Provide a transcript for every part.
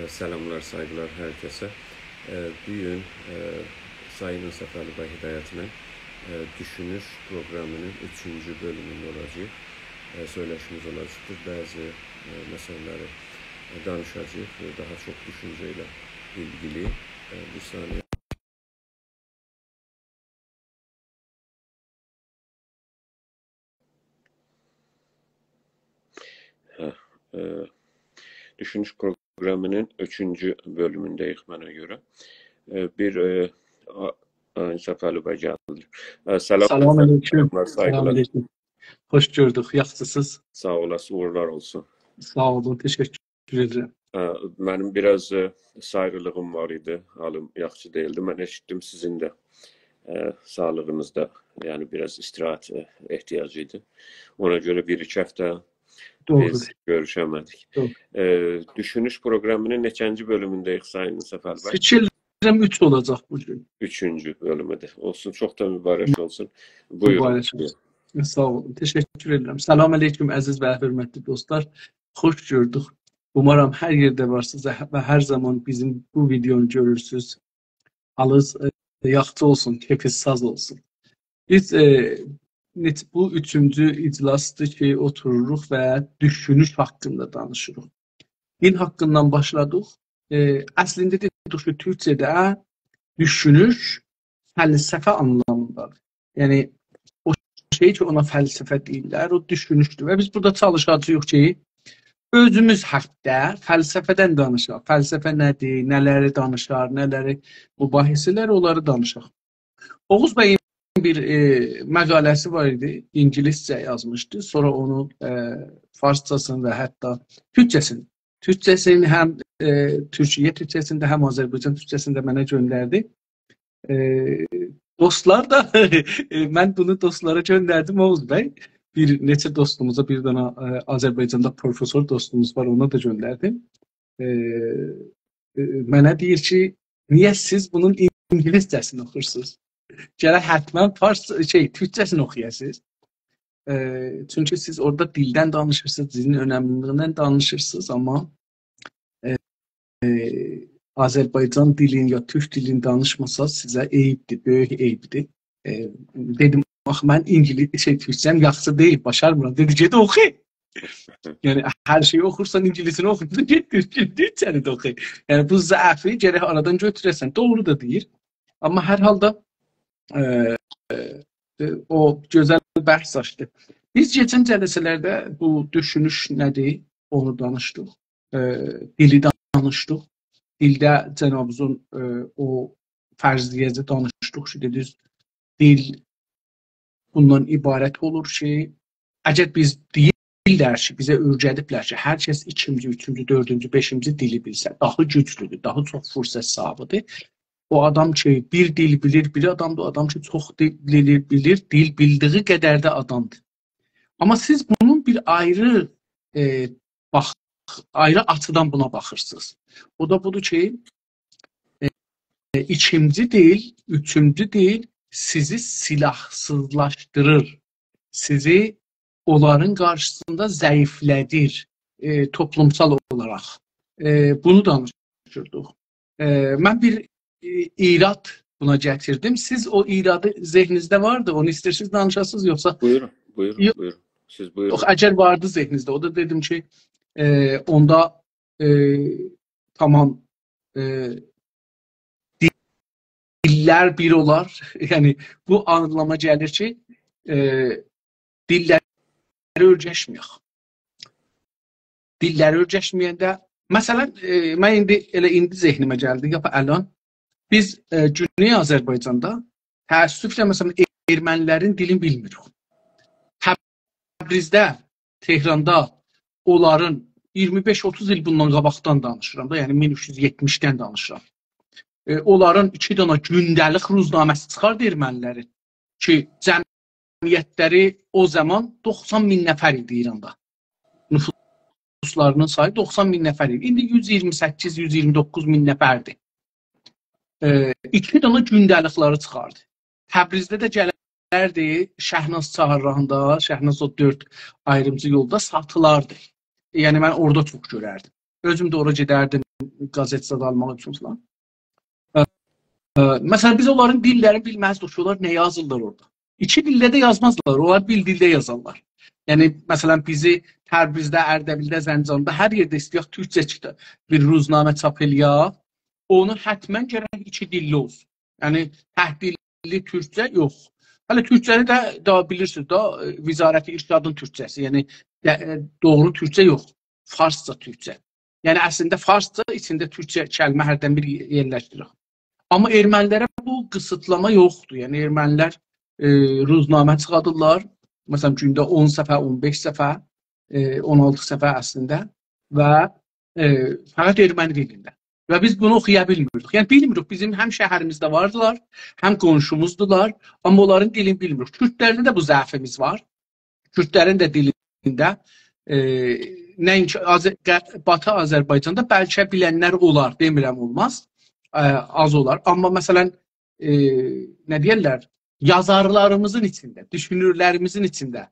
Selamlar, saygılar herkese. Bugün Sayın Səfəli bəy Hidayətlə Düşünüş programının 3-cü bölümünde olacaq. Söyləşimiz olacaqdır. Bəzi məsələləri danışacaq. Daha çox düşüncə ilə ilgili. Bir saniye. Düşünüş programının 3-cü bölümündeyiz bana göre. Səfəli bəy gəldi. Selamünaleyküm. Selamünaleyküm. Hoş gördük. Yaxşısınız. Sağ olasın, uğurlar olsun. Sağ olun, teşekkür ederim. Benim biraz sayrılığım var idi. Halım yaxşı değildi. Ben eşittim sizin de sağlığınızda yani biraz istirahat ihtiyacıydı. Ona göre 1-2 hafta biz görüşemedik. Düşünüş programının neçənci bölümündeyiz Sayın Səfəli bəy? Fikirlerim 3 olacak bugün. 3-cü bölümüdür. Olsun, çok da mübarək olsun. Buyurun. Mübarək. Sağ olun, teşekkür ederim. Selamünaleyküm aziz ve hürmetli dostlar. Hoş gördük. Umarım her yerde varsınız ve her zaman bizim bu videonu görürsünüz. Halınız yaxşı olsun, keyfiniz saz olsun. Biz bu 3-cü iclasdır ki, otururuq ve düşünüş hakkında danışırıq. Din hakkından başladıq. Əslində dedik ki, Türkçədə düşünüş fəlsəfə anlamındadır. Yəni, o şey ki, ona fəlsəfə deyirlər, o düşünüşdür. Və biz burada çalışacağıq ki, özümüz haqqda fəlsəfədən danışaq. Fəlsəfə nədir, nələri danışar, nələri mübahisələr, onları danışaq. Oğuz bəyin bir məqaləsi var idi, İngiliscə yazmışdı. Sonra onu farsçasını və hətta Türkçəsini həm Türkiyə Türkçəsində, həm Azərbaycan Türkçəsində mənə göndərdi. Dostlar da, mən bunu dostlara göndərdim Oğuz bəy. Bir neçə dostumuza, bir dana Azərbaycanda profesör dostumuz var, ona da göndərdim. Mənə deyir ki, niyə siz bunun İngiliscəsini oxursunuz? Gərək həttəmən Türkçəsini oxuyasınız. Çünki siz orada dildən danışırsınız, dilin önəmliliğindən danışırsınız, amma Azərbaycan dilin ya Türk dilini danışmasaz sizə eyibdir, böyük eyibdir. Dedim, bax, mən Türkçəm yaxşı deyil, başarmıram. Dedi, ged oxu. Yəni, hər şeyi oxursan, İngilisini oxursan, ged Türkçəni də oxu. Yəni, bu zəəfi gərək aradan götürəsən. Doğru da deyir. Amma hər halda o gözəl bəhs açdı. Biz geçən cəlsələrdə bu düşünüş nədir, onu danışdıq. Dili danışdıq. Dildə Cənabımızın o fərziyyəci danışdıq ki, dediniz, dil bundan ibarət olur ki, əgər biz deyirlər ki, bizə öyrədiblər ki, hər kəs 2-ci, 3-cü, 4-cü, 5-ci dili bilsə, daha güclüdür, daha çox fürsət sahibidir. O adam ki, bir dil bilir, bir adamdır, o adam ki, çox dil bilir, dil bildiği qədər də adamdır. Amma siz bunun bir ayrı açıdan buna baxırsınız. O da budur ki, 2-ci dil, 3-cü dil sizi silahsızlaşdırır. Sizi onların qarşısında zəiflədir toplumsal olaraq. Bunu danışırdıq. Mən bir irad buna gətirdim. Siz o iradı zehninizdə vardı, onu istəyirsiniz danışasınız yoxsa? Buyurun. Siz buyurun. Yox, əgər vardı zehninizdə, o da dedim ki, onda tamam diller bir olar. Yani bu anlama gəlir ki, dilləri örgəşməyək. Dilləri örgəşməyəndə, məsələn, mən indi zehnimə gəldi, əlan, biz Güney Azərbaycanda təəssüflə, məsələn, ermənilərin dilini bilmirik. Təbrizdə, Tehranda onların 25-30 il bundan qabaqdan danışıram da, yəni 1370-dən danışıram. Onların 2 dana gündəlik ruznaməsi çıxardı ermənilərin ki, cəmiyyətləri o zaman 90 min nəfər idi İranda. Nüfuslarının sayı 90 min nəfər idi. İndi 128-129 min nəfərdir. 2 dana gündəlikləri çıxardı. Təbrizdə də gələrdi, Şəhnaz çağırrağında, Şəhnaz o 4 ayrımcı yolda satılardı. Yəni, mən orada çox görərdim. Özüm də ora gedərdim, qazet zad almaq üçün falan. Məsələn, biz onların dillərini bilməzdik ki, onlar nə yazırlar orada. İki dildə də yazmazlar, onlar bir dildə yazarlar. Yəni, məsələn, bizi Təbrizdə, Ərdəbildə, Zəncanda, hər yerdə istəyək türkcə bir ruznamə çap eləyək, onu hətmən gərək iki dilli olsun. Yəni, təhdilli türkcə yox. Hələ türkcəni də bilirsiniz, Vizarət-i İrşadın türkcəsi, yəni doğru türkcə yox, farsca türkcə. Yəni, əslində farsca içində türkcə kəlmə hərdən bir yerləşdirir. Amma ermənilərə bu qısıtlama yoxdur. Yəni, ermənilər ruznamə çıxadırlar. Məsələn, gündə 10 səfə, 15 səfə, 16 səfə əslində və fəqət erməni dilində. Və biz bunu oxuya bilmirik. Yəni, bilmirik. Bizim həm şəhərimizdə vardılar, həm qonşumuzdular, amma onların dilini bilmirik. Kürdlərdə də bu zəfimiz var. Kürdlərin də dilində nəinki Batı Azərbaycanda bəlkə bilənlər olar, demirəm olmaz. Az olar. Amma məsələn, nə deyərlər, yazarlarımızın içində, düşünürlərimizin içində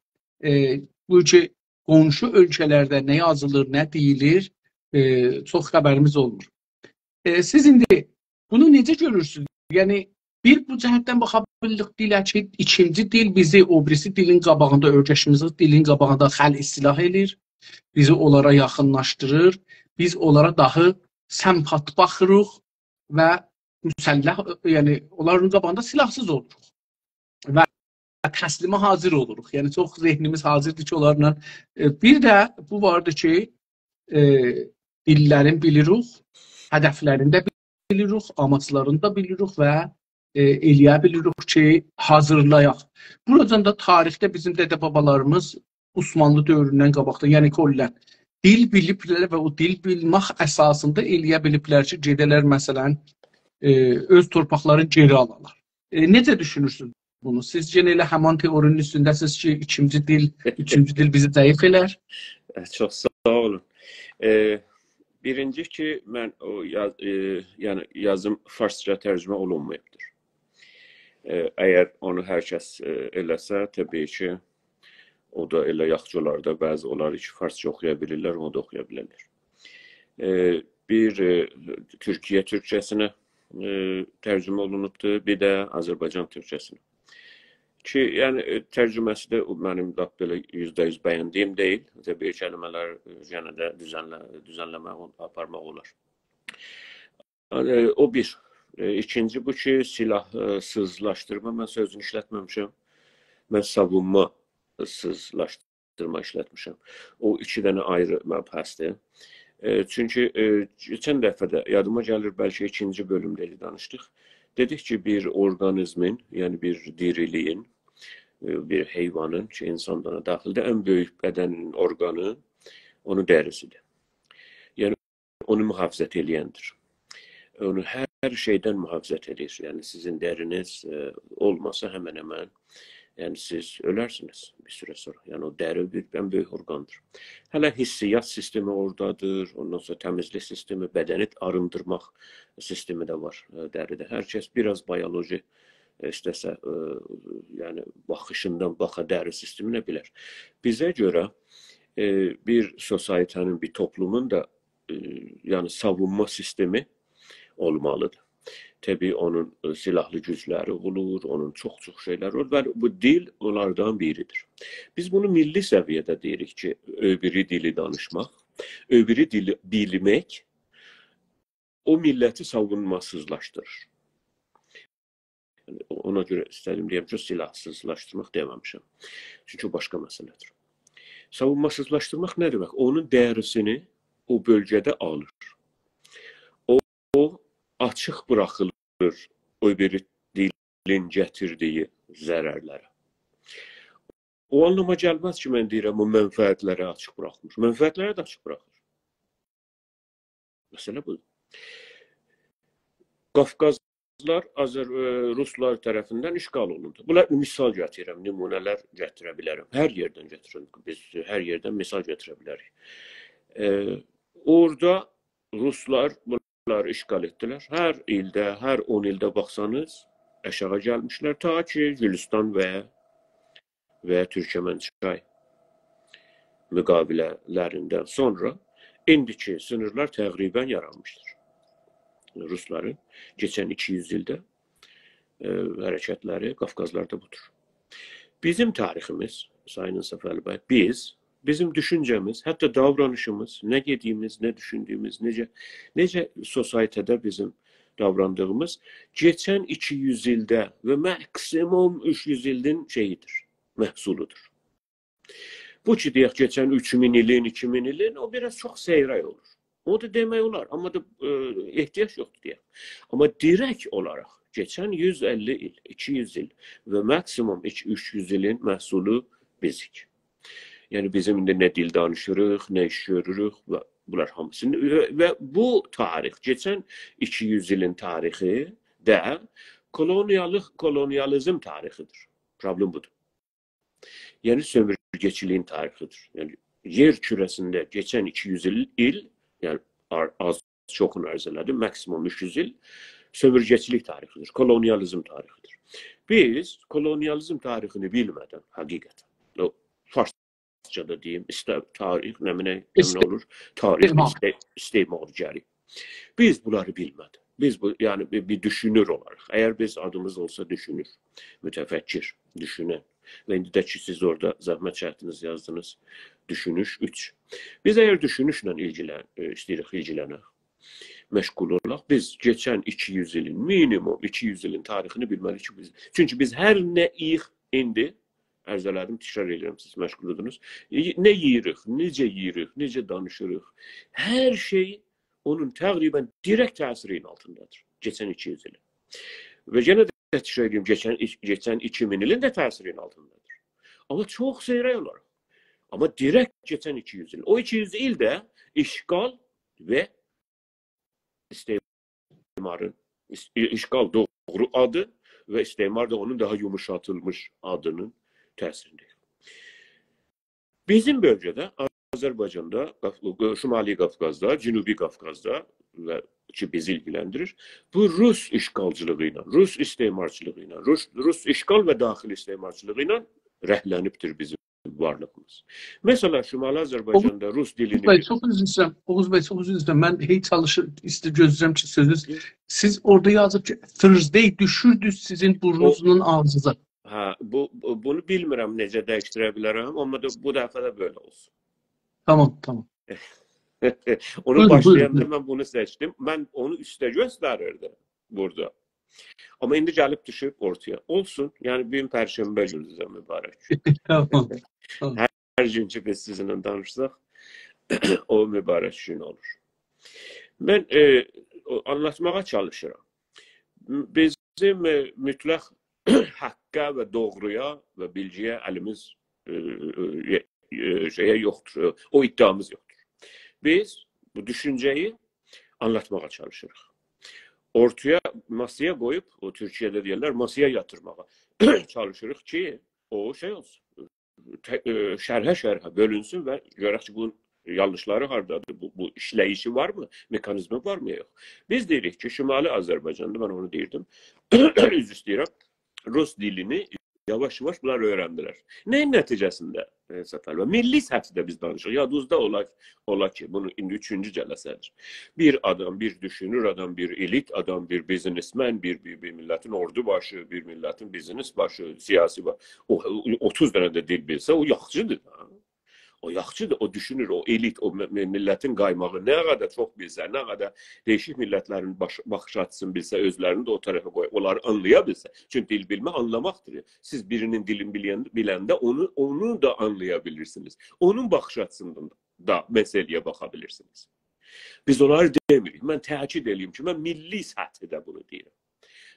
bu ki, qonşu ölkələrdə nə yazılır, nə deyilir, çox xəbərimiz olmur. Siz indi bunu necə görürsünüz? Yəni, bir bu cəhətdən baxa bilirik dilə ki, ikinci dil bizi o birisi dilin qabağında, öyrəşimizin dilin qabağında xəl istilah edir, bizi onlara yaxınlaşdırır, biz onlara daha səmpat baxırıq və müsəlləh, yəni onların qabağında silahsız oluruq və təslimə hazır oluruq. Yəni çox zehnimiz hazırdır ki, onlarla. Bir də bu vardır ki, dillərin bilirik, hədəflərini də bilirik, amaclarını da bilirik və eləyə bilirik ki, hazırlayaq. Buradan da tarixdə bizim dədə-babalarımız Osmanlı dövründən qabaqda, yəni kollən, dil biliblər və o dil bilmək əsasında eləyə biliblər ki, gedələr məsələn, öz torpaqlarını geri alalar. Necə düşünürsünüz bunu? Siz yenə elə həman teorinin üstündəsiniz ki, ikinci dil bizi zəif elər? Çox sağ olun. Birinci ki, mən yəni yazım farsça tərcümə olunmayıbdır. Əgər onu hər kəs eləsə, təbii ki, o da elə yaxçılarda bəzi olar ki, farsça oxuya bilirlər, onu da oxuya bilərlər. Bir Türkiyə türkçəsinə tərcümə olunubdur, bir də Azərbaycan türkçəsinə. Ki, yəni tərcüməsi də mənim belə %100 bəyəndiyim deyil. Təbii kəlmələr yenə də düzənləmək, aparmaq olar. O bir. İkinci bu ki, silahsızlaşdırma, mən sözünü işlətməmişəm. Mən savunma sızlaşdırma işlətmişəm. O iki dənə ayrı məbhəsdir. Çünki geçən dəfə də yadıma gəlir, bəlkə ikinci bölümdə danışdıq. Dedik ki, bir orqanizmin, yəni bir diriliyin, bir heyvanın ki, insandana daxildə ən böyük bədən orqanı onun dərisidir. Yəni, onu mühafizət eləyəndir. Onu hər şeydən mühafizət edir. Yəni, sizin dəriniz olmasa həmən-həmən, yəni siz ölərsiniz bir süre sonra. Yəni, o dəri ən böyük orqandır. Hələ hissiyyat sistemi oradadır, ondan sonra təmizlik sistemi, bədəni arındırmaq sistemi də var dəridə. Hər kəs biraz bioloji istəsə, yəni baxışından baxa dəri sisteminə bilər. Bizə görə bir sosiyetenin, bir toplumun da yəni savunma sistemi olmalıdır. Təbii onun silahlı gücləri olur, onun çox-çox şeylər olur və bu dil onlardan biridir. Biz bunu milli səviyyədə deyirik ki, öbürü dili danışmaq, öbürü dili bilmək o milləti savunmasızlaşdırır. Ona görə istədim deyəm ki, silahsızlaşdırmaq deməmişəm. Çünki o başqa məsələdir. Savunmasızlaşdırmaq nə demək? Onun dərisini o bölgədə alır. O açıq buraxılır o bir dilin gətirdiyi zərərlərə. O anlama gəlməz ki, mən deyirəm, o mənfəətləri açıq buraxmır. Mənfəətləri də açıq buraxır. Məsələ budur. Qafqazlar Ruslar tərəfindən işğal olundu. Bunlar misal gətirirəm, nümunələr gətirə bilərəm. Hər yerdən gətirirəm. Biz hər yerdən misal gətirə bilərik. Orada Ruslar işğal etdilər. Hər ildə, hər 10 ildə baxsanız aşağı gəlmişlər ta ki Gülüstan və Türkmençay müqavilələrindən sonra indiki sınırlar təqribən yaranmışdır. Rusların geçen 200 ildə hərəkətləri Qafqazlarda budur. Bizim tariximiz, Sayın Səfəli bəy, bizim düşüncemiz, hatta davranışımız, ne yediğimiz, ne düşündüğümüz, nece sosyetede bizim davrandığımız geçen 200 ildə ve maksimum 300 ilin şeyidir, məhsuludur. Bu ki deyək, geçen 3000 ilin, 2000 ilin, o biraz çok seyray olur. O da demək olar, amma da ihtiyaç yoxdur deyək. Amma direkt olarak geçen 150 il, 200 il ve maksimum 300 ilin məhsulu bizik. Yani bizim de ne dil danışırıq, ne iş görürük ve bunlar hamısını. Ve bu tarih, geçen 200 ilin tarihi de kolonyalizm tarihidir. Problem budur. Yani sömürgeciliğin tarihidir. Yani yer küresinde geçen 200 il yani az çokun arz elədim, maksimum 300 il sömürgecilik tarihidir, kolonyalizm tarihidir. Biz kolonyalizm tarihini bilmeden hakikaten, o Farsçada diyeyim, tarih ne olur? Tarih istismarcı. Biz bunları bilmeden, biz bu yani bir düşünür olarak, eğer biz adımız olsa düşünür, mütefekkir, düşünen. Ve indi də ki, siz orada zahmet çəkdiniz, yazdınız, düşünüş 3. Biz eğer düşünüşlə istəyirik ilgilənək, məşğul olaq, biz geçen 200 ilin, minimum 200 ilin tarixini bilməliyik ki, biz. Çünki biz hər nə yiyik indi, ərz elədim, təkrar edirəm, siz məşğul ediniz, nə yeyirik, necə danışırıq, hər şey onun təqribən direkt təsirin altındadır, geçen 200 ilin. Və yenə təkrar edeyim, geçen 2000 ilin de təsirin altındadır. Ama çok seyray olarak. Ama direkt geçen 200 yıl. O 200 yıl da işgal ve istimarın, işgal doğru adı ve istimar da onun daha yumuşatılmış adının təsirinde. Bizim bölgede, Azerbaycan'da, Şimali Qafqazda, Cənubi Qafqazda ve ki bizi ilgilendirir. Bu Rus işgalcılığıyla, Rus istimarçılığıyla, Rus işgal ve daxil istimarçılığıyla rəhlənibdir bizim varlığımız. Mesela Şimali Azerbaycan'da Rus dilini... Oğuz Bey, çok üzr istəyirəm. Oğuz Bey, çok üzr istəyirəm. Mən hey gözləyirəm ki, sözünüz. Siz orada yazıb ki, Thursday düşürdü sizin burnunuzun ağzınıza. Ha, bunu bilmirəm necə dəyişdirə bilərəm, amma da bu dəfə də böyle olsun. Tamam. Onu başlayanda ben bunu seçtim. Ben onu üstə göstərirdim burada. Ama indi gəlib düşüb ortaya. Olsun. Yani benim Perşembe gününüzə mübarək. Tamam. Her gün ki biz sizinle danışsaq, o mübarək gün olur. Ben anlatmağa çalışıram. Bizim mütləq haqqa ve doğruya ve bilgiye elimiz yoktur. O iddiamız yoktur. Biz bu düşünceyi anlatmaya çalışırıq. Ortaya masaya koyup, o Türkiye'de diyorlar, masaya yatırmaya çalışırıq ki, o şey olsun. Şərhə bölünsün ve görək ki, bunun yanlışları hardadır, bu işleyişi var mı, mekanizmi var mı, yok. Biz deyirik ki, Şimali Azerbaycan'da, ben onu deyirdim, üzr istəyirəm, Rus dilini yavaş-yavaş bunlar öğrendiler. Neyin neticəsində? Milli səthdə biz danışırıq. Yadınızda ola ki, bunu indi 3-cü cələsədir. Bir adam, bir düşünür adam, bir elit adam, bir biznesmen, bir milletin ordu başı, bir milletin biznes başı, siyasi başı. 30 dənə də dil bilsə, o yaxçıdır. O yaxçıdır, o düşünür, o elit, o milletin qaymağı nə qədər çox bilsə, nə qədər değişik millətlərin baxış açısını bilsə, özlərini də o tərəfə qoyur, onları anlaya bilsə. Çünki dil bilmək anlamaqdır. Siz birinin dilini biləndə onu da anlayabilirsiniz. Onun baxış açısından da məsələyə baxa bilirsiniz. Biz onları demirik. Mən təkid edeyim ki, mən milli səthdə bunu deyirəm.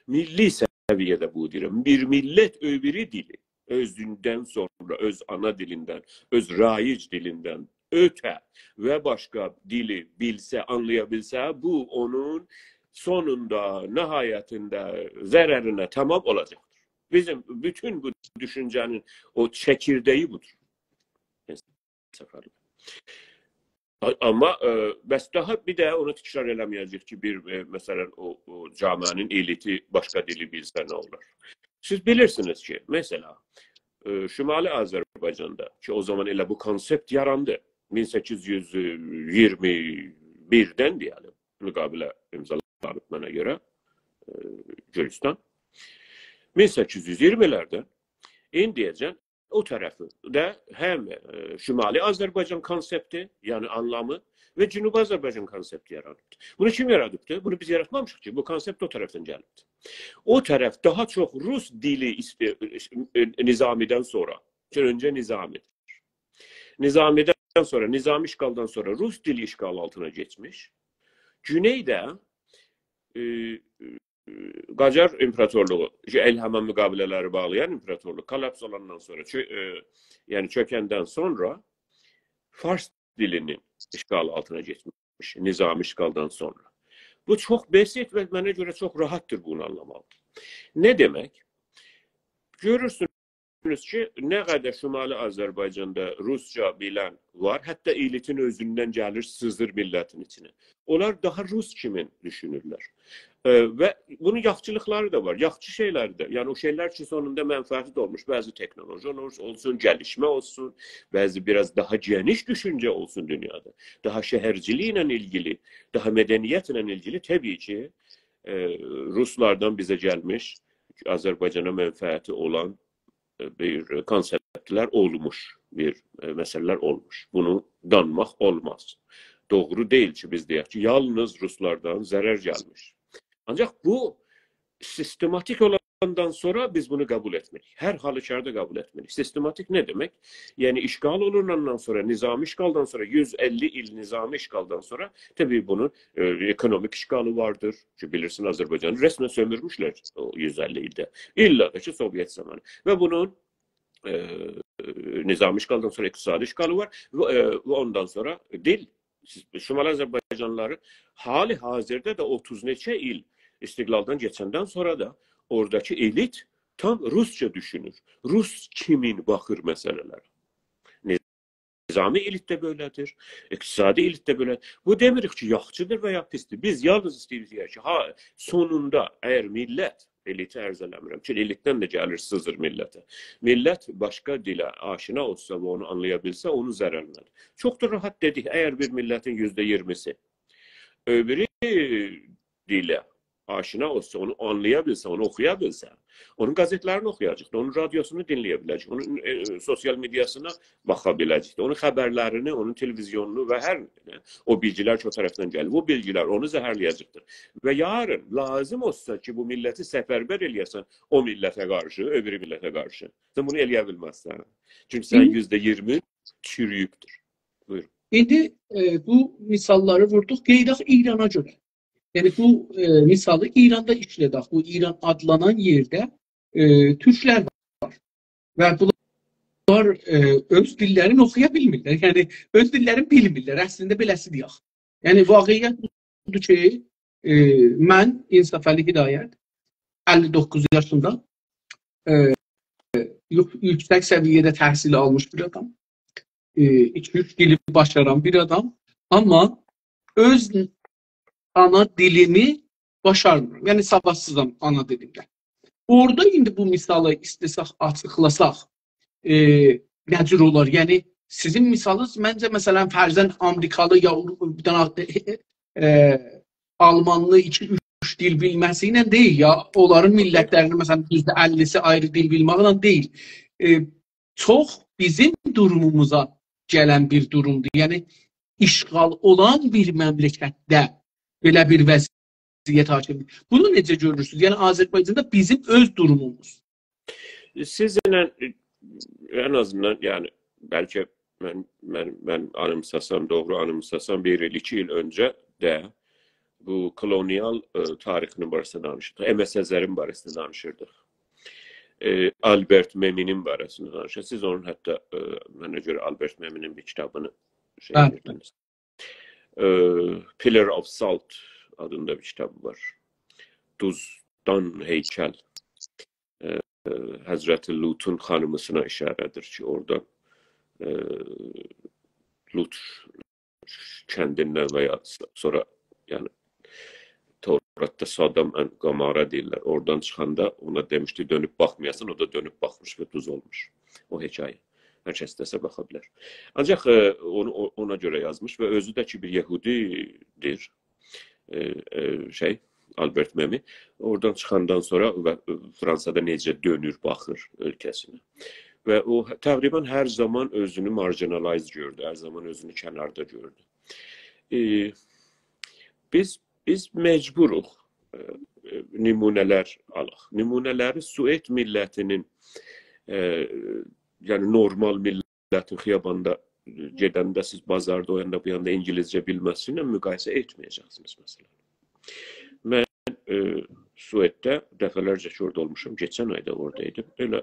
Milli səviyyədə bunu deyirəm. Bir millət öbürü dili, özündən sonra, öz ana dilindən, öz raic dilindən ötə və başqa dili bilsə, anlayabilsə, bu onun sonunda, nəhayətində zərərinə tamam olacaqdır. Bizim bütün bu düşüncənin o çəkirdeği budur. Ama bəs daha bir də onu təkrar eləməyəcək ki, məsələn, o camianın eliti başqa dili bilsə nə olur? Siz bilirsiniz ki, mesela Şimali Azerbaycan'da ki o zaman elə bu konsept yarandı. 1821'den diyelim müqavilə imzalanıb mənə görə Gürcistan. 1820'lərdən indiyəcən o tərəfi də həm Şimali Azərbaycan konsepti, yəni anlamı və Cənubi Azərbaycan konsepti yaradıbdır. Bunu kim yaradıbdır? Bunu biz yaratmamışıq ki, bu konsept o tərəfdən gəlibdir. O tərəf daha çox Rus dili Nizamidən sonra, öncə Nizamidir. Nizamidən sonra, Nizami işğaldan sonra Rus dili işğal altına geçmiş. Güneydə Qacar İmparatorluğu, Elhamə müqavilələri bağlayan imparatorluq kollaps olandan sonra, yəni çökəndən sonra Fars dilinin işğal altına geçmiş, Nizami işğaldan sonra. Bu çox bəsit və mənə görə çox rahatdır bunu anlamaq. Ne demək? Görürsünüz ki, nə qədər Şimali Azərbaycanda Rusca bilən var, hətta elitin özündən gəlir, sızır millətin içine. Onlar daha Rus kimi düşünürlər. Və bunun yaxçılıqları da var, yaxçı şeyləri də. Yəni o şeylər ki, sonunda mənfəəti də olmuş. Bəzi teknoloji olsun, gəlişmə olsun, bəzi biraz daha geniş düşüncə olsun dünyada. Daha şəhərciliklə ilgili, daha mədəniyyətlə ilgili təbii ki, Ruslardan bizə gəlmiş, Azərbaycana mənfəəti olan bir konseptlər olmuş, bir məsələlər olmuş. Bunu danmaq olmaz. Doğru deyil ki, biz deyək ki, yalnız Ruslardan zərər gəlmiş. Ancaq bu sistematik olandan sonra biz bunu qəbul etmirik. Hər halükarda qəbul etmirik. Sistematik nə demək? Yəni işğal olunandan sonra, nizami işğaldan sonra, 150 il nizami işğaldan sonra təbii bunun ekonomik işğalı vardır. Ki, bilirsin Azərbaycanı resmen sömürmüşlər o 150 ildə. İlla da ki, Sovyet zamanı. Və bunun nizami işğaldan sonra iqtisadi işğalı var və ondan sonra dil. Şimali Azərbaycanlıları hali hazırda da 30 neçə il istiqlaldan geçəndən sonra da oradakı elit tam Rusça düşünür. Rus kimin baxır məsələlərə. Nizami elit də belədir, iqtisadi elit də belədir. Bu demirik ki, yaxçıdır və ya pisdir. Biz yalnız istəyirik ki, sonunda əgər millət, eliti ərz eləmirəm ki, elitdən də gəlir sızır millətə. Millət başqa dilə aşina olsa və onu anlaya bilsə, onu zərərlədir. Çox da rahat dedik, əgər bir millətin %20'si öbürü dilə aşina olsa, onu anlaya bilsə, onu oxuya bilsə, onun qazetlərini oxuyacaqdır, onun radiosunu dinləyə biləcək, onun sosial mediasına baxa biləcəkdir, onun xəbərlərini, onun televizyonunu və hər o bilgilər ki, o tərəfdən gəlir. Bu bilgilər onu zəhərləyəcəkdir. Və yarın lazım olsa ki, bu milləti səfərbər eləyəsən o millətə qarşı, öbürü millətə qarşı. Sən bunu eləyə bilməzsən. Çünki sən %20 çürüyübdür. Buyurun. İndi bu misalları vurduq, qeydaq İrana görə. Yəni bu misalı İranda işlədək. Bu İran adlanan yerdə türklər var. Və bunlar öz dillərini oxuya bilmirlər. Yəni öz dillərini bilmirlər. Əslində beləsi deyək. Yəni vaqiət budur ki, mən İnsaf Əli Hidayət 59 yaşında yüksək səviyyədə təhsil almış bir adam. 2-3 dili başaran bir adam. Amma öz ana dilimi başarmıram. Yəni savadsızam ana dilimdə. Orada indi bu misalı istəsək, açıqlasaq nə cür olar? Yəni sizin misalınız məncə məsələn fərzən Amerikalı ya bir dənə Almanlı 2-3 dil bilməsi ilə deyil ya. Onların millətlərinin məsələn %50'si ayrı dil bilməklə deyil. Çox bizim durumumuza gələn bir durumdur. Yəni işğal olan bir məmləkətdə belə bir vəziyyət hakim. Bunu necə görürsünüz? Yəni Azərbaycanda bizim öz durumumuz. Sizinlə en azından yani belki ben anımsasam, doğru anımsasam 1 il, 2 il önce de bu kolonyal tarixinin barəsində danışırdıq. M.S. Əzərin barəsində danışırdıq. Albert Memmi'nin barəsində danışırdıq. Siz onun hətta mənə görə Albert Memmi'nin bir kitabını edirdiniz. Pillar of Salt adında bir kitabı var. Duzdan heykel. Həzrəti Lutun xanımısına işarədir ki, orada Lut kəndindən və ya sonra yani Tevrat'ta Sodom and Gomorra deyirlər. Oradan çıxanda ona demişdi dönüb baxmayasın, o da dönüb baxmış və duz olmuş. O hekayə. Hər kəs istəsə baxa bilər. Ancaq onu ona görə yazmış və özü də ki bir Yəhudidir. Albert Memmi. Oradan çıxandan sonra Fransada necə dönür, baxır ölkəsinə. Və o təqribən hər zaman özünü marginalize gördü, hər zaman özünü kənarda gördü. Biz məcburuq nümunələr alaq. Nümunələri Suet millətinin yəni normal millətin xiyabanda gedəndə siz bazarda o yanda bu yanda İngilizcə bilməsinlə müqayisə etməyəcəksiniz məsələn. Mən Suetdə dəfələrcə orada olmuşam. Geçən ayda oradaydım. Elə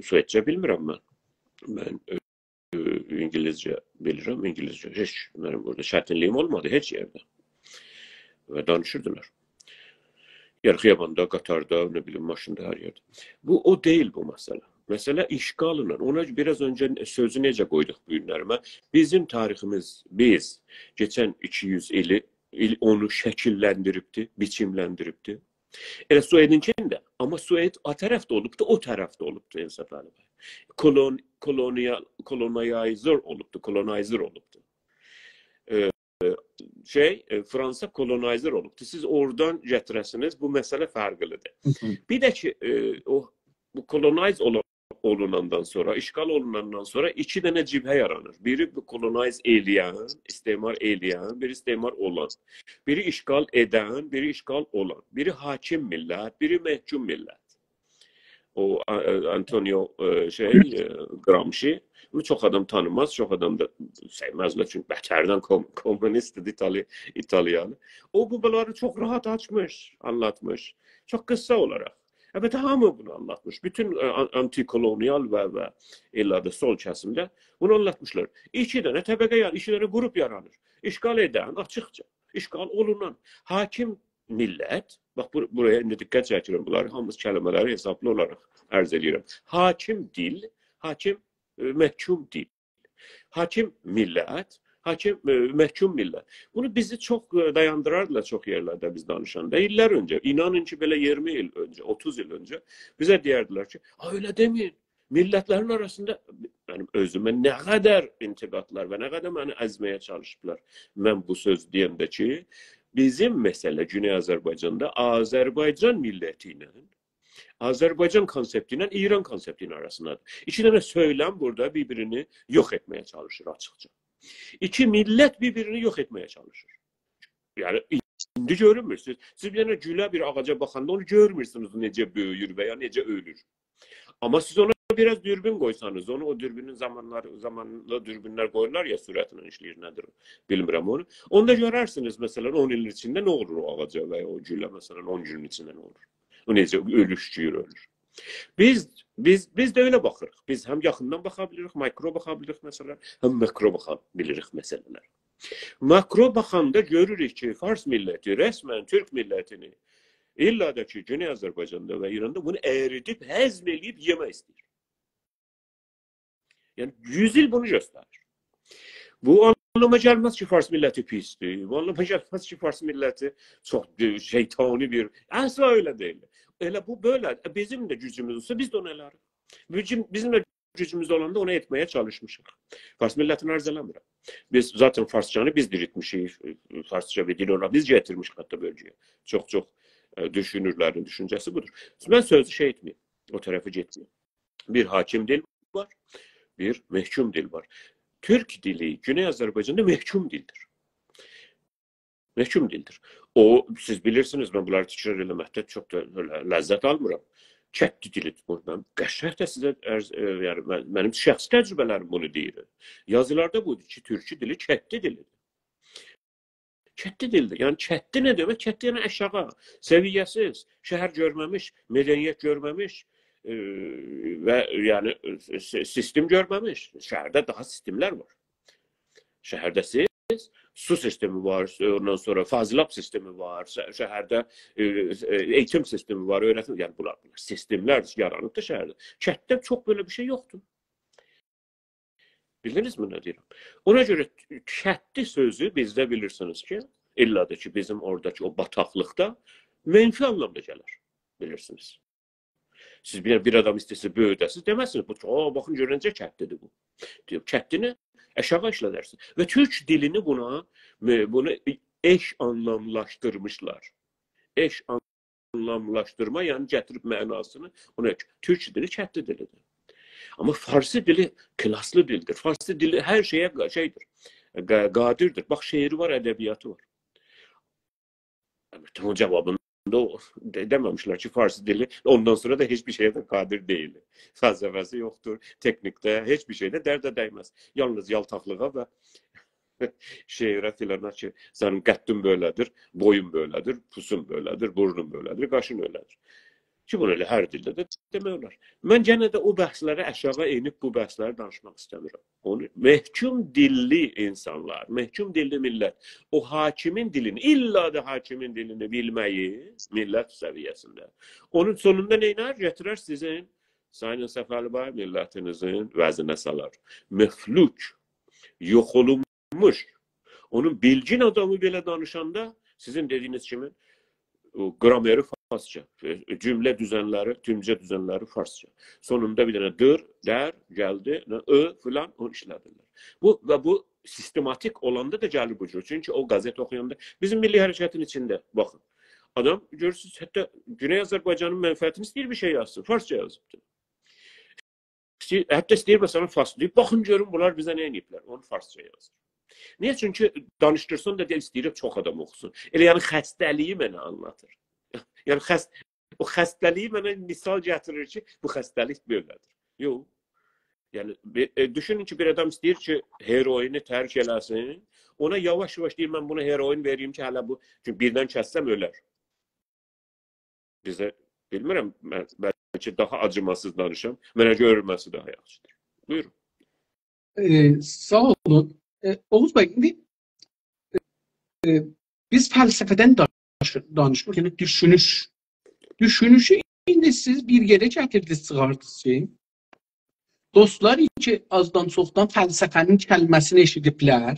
Suetcə bilmirəm mən. Mən İngilizcə bilirəm. İngilizcə heç mənim orada çətinliyim olmadı heç yerdə. Və danışırdılar. Yəni xiyabanda, qatarda, nə bilim, maşında, hər yerdə. Bu, o deyil bu məsələ. Məsələ işğalınla. Ona biraz öncə sözü necə qoyduq bu günlərimə? Bizim tariximiz, biz geçən 200 ili onu şəkilləndiribdi, biçimləndiribdi. Elə Suedin də, amma Sued o tərəfdə olubdu, o tərəfdə olubdu Ensaf Ali bəy. Kolonizer olubdu. Fransa kolonizer olubdu. Siz oradan gətirəsiniz, bu məsələ fərqlidir. Bir də ki, bu kolonize olunandan sonra, işğal olunandan sonra iki dənə cibhə yaranır. Biri kolonize eləyən, istismar eləyən, biri istismar olan. Biri işğal edən, biri işğal olan. Biri hakim millət, biri məhkum millət. O Antonio Gramsci, bunu çox adam tanımaz, çox adam da sevməzlər çünki bətərdən komünistdir İtalyanı. O bunları çox rahat açmış, anlatmış. Çox qısa olaraq. Evet, hamı bunu anlatmış. Bütün antikolonyal və illa sol kəsimdə bunu anlatmışlar. İki dənə təbəqə yaranır, iki dənə qrup yaranır. İşğal edən, açıqca, işğal olunan hakim millət, bax buraya indi diqqət çəkirəm, bunları hamısı kəlmələri hesablı olaraq ərz edirəm. Hakim dil, hakim məhkum dil. Hakim millət, hakim məhkum millət. Bunu bizi çox dayandırardılar çox yerlərdə biz danışanda. İllər öncə, inanın ki, belə 20 il öncə, 30 il öncə bizə deyərdilər ki, öyle demeyin. Millətlərin arasında mənim özümə nə qədər intiqadlar və nə qədər məni əzməyə çalışıblar. Mən bu söz deyəndə ki, bizim məsələ Güney Azərbaycanda Azərbaycan milləti ilə, Azərbaycan konsepti ilə İran konsepti arasındadır. İki dənə söyləm burada bir-birini yox etməyə çalışır açıqca. İki millət bir-birini yox etməyə çalışır. Yəni, indi görünmürsünüz. Siz bir dənə gülə bir ağaca baxanda onu görmürsünüz necə böyüyür və ya necə ölür. Amma siz ona biraz dürbün qoysanız, onu o dürbünün zamanlı dürbünlər qoyurlar ya, sürətlə işləyir, nədir bilmirəm onu. Onda görərsiniz, məsələn, 10 ilin içində nə olur o ağaca və ya o gülə, məsələn, 10 günün içində nə olur. O necə ölüşcüyür, ölür. Biz də elə baxırıq. Biz həm yaxından baxa bilirik, makro baxa bilirik məsələlər, həm makro baxa bilirik məsələlər. Makro baxanda görürük ki, Fars milləti, rəsmən Türk millətini, illa da ki, Güney Azərbaycanda və İranda bunu əridib, həzm eləyib yemək istəyir. Yəni, 100 il bunu göstərir. Bu anlama gəlməz ki, Fars milləti pisdir. Bu anlama gəlməz ki, Fars milləti çox şeytani bir... Əsla öyle deyil. Elə bu böyle. Bizim də gücümüz olsa biz də onu elərik. Bizim də gücümüz olanda onu etməyə çalışmışıq. Fars millətini arz eləmirəm. Biz zaten Farsçanı biz diriltmişik. Farsça bir dil ona biz getirmişik hatta bölgeye. Çox düşünürlərin düşüncəsi budur. Mən sözü şey etməyim. O tərəfi getməyim. Bir hakim dil var. Bir məhkum dil var. Türk dili Güney Azərbaycanda məhkum dildir. Məhkum dildir. O, siz bilirsiniz, mən bunları təkrar eləməkdə çox da ləzzət almıram. Kətli dilidir. Mən qəşəng də sizə yəni, mənim şəxsi təcrübələrim bunu deyir. Yazılarda budur ki, türkü dili kətli dilidir. Kətli dildir. Yəni, kətli nə demək? Kətli yəni aşağı, səviyyəsiz, şəhər görməmiş, mədəniyyət görməmiş və yəni sistem görməmiş. Şəhərdə daha sistemlər var. Şəhərdə siz su sistemi var, ondan sonra fazilab sistemi var, şəhərdə eğitim sistemi var, öğretim, yəni bunlar sistemlər yaranıb da şəhərdə. Kətdə çox böyle bir şey yoxdur. Bildiniz mi nə deyirəm? Ona görə kətli sözü bizdə bilirsiniz ki, illa da ki bizim oradakı o bataqlıqda mənfi anlamda gəlir, bilirsiniz. Siz bir adam istəsə böyüdəsiz, deməzsiniz, baxın görəncə kətlidir bu. Diyor, kəddini aşağı işledersin. Ve Türk dilini bunu eş anlamlaştırmışlar. Eş anlamlaştırma, yani gətirib mənasını ona. Türk dili kətli dilidir. Ama Farsi dili klaslı dildir. Farsi dili her şeye şeydir, qadirdir. Bak, şeiri var, edebiyatı var. O cevabında o dememişler ki Farsi dili ondan sonra da hiçbir şeye de kadir değil. Felsefesi yoktur. Teknikte hiçbir şeyde derde değmez. Yalnız yaltaklığa ve şeirə filana ki, sənin qəddin böylədir, boyun böylədir, pusun böylədir, burnun böylədir, qaşın öylədir. Ki, bunu elə hər dildə də demək olar. Mən gənə də o bəhslərə aşağı enib bu bəhsləri danışmaq istəmirəm. Onu məhkum dilli insanlar, məhkum dilli millət, o hakimin dilini, illa da hakimin dilini bilməyi millət səviyyəsində. Onun sonunda neynər? Gətirər sizin Sayın Səfəli bəy millətinizin vəzinə salar. Məflük, yox olunmuş. Onun bilgin adamı belə danışanda sizin dediğiniz kimin? O grameri Farsça, cümle düzenleri, tümce düzenleri Farsça. Sonunda bir tane dır, der, geldi, filan onu işlediler. Bu sistematik olanda da gəlir bu cür. Çünkü o gazete okuyanda bizim milli hareketin içinde bakın. Adam görürsünüz, hatta Güney Azerbaycan'ın menfaatini istəyir bir şey yazsın. Farsça yazıbdı. Hatta istəyir mesela Farsça. Bakın görün bunlar bize ne ediblər. Onu Farsça yazır. Niye? Çünkü danıştırsın da istəyirəm çox adam oxusun. Elə yəni xəstəliyi mənə anlatır. Yani o xəstəliyi mənə misal gətirir ki, bu xəstəlik belədir. Yox. Yani düşünün ki, bir adam istəyir ki, heroini tərk eləsin. Ona yavaş-yavaş deyir, mən buna heroin vereyim ki, hələ bu. Çünki birdən kəssəm ölər. Bizə, bilmirəm, bəlkə daha acımasız danışam. Mənə görülməsi daha yaxşıdır. Buyurun. Sağ olun. Oğuz Bey, indi biz felsefeden danışırıq, yəni düşünüş. Düşünüşü indi siz bir yerə gətirdiniz, çıxardınız ki, dostlar ki, azdan çoxdan fəlsəfənin kəlməsini eşidiblər.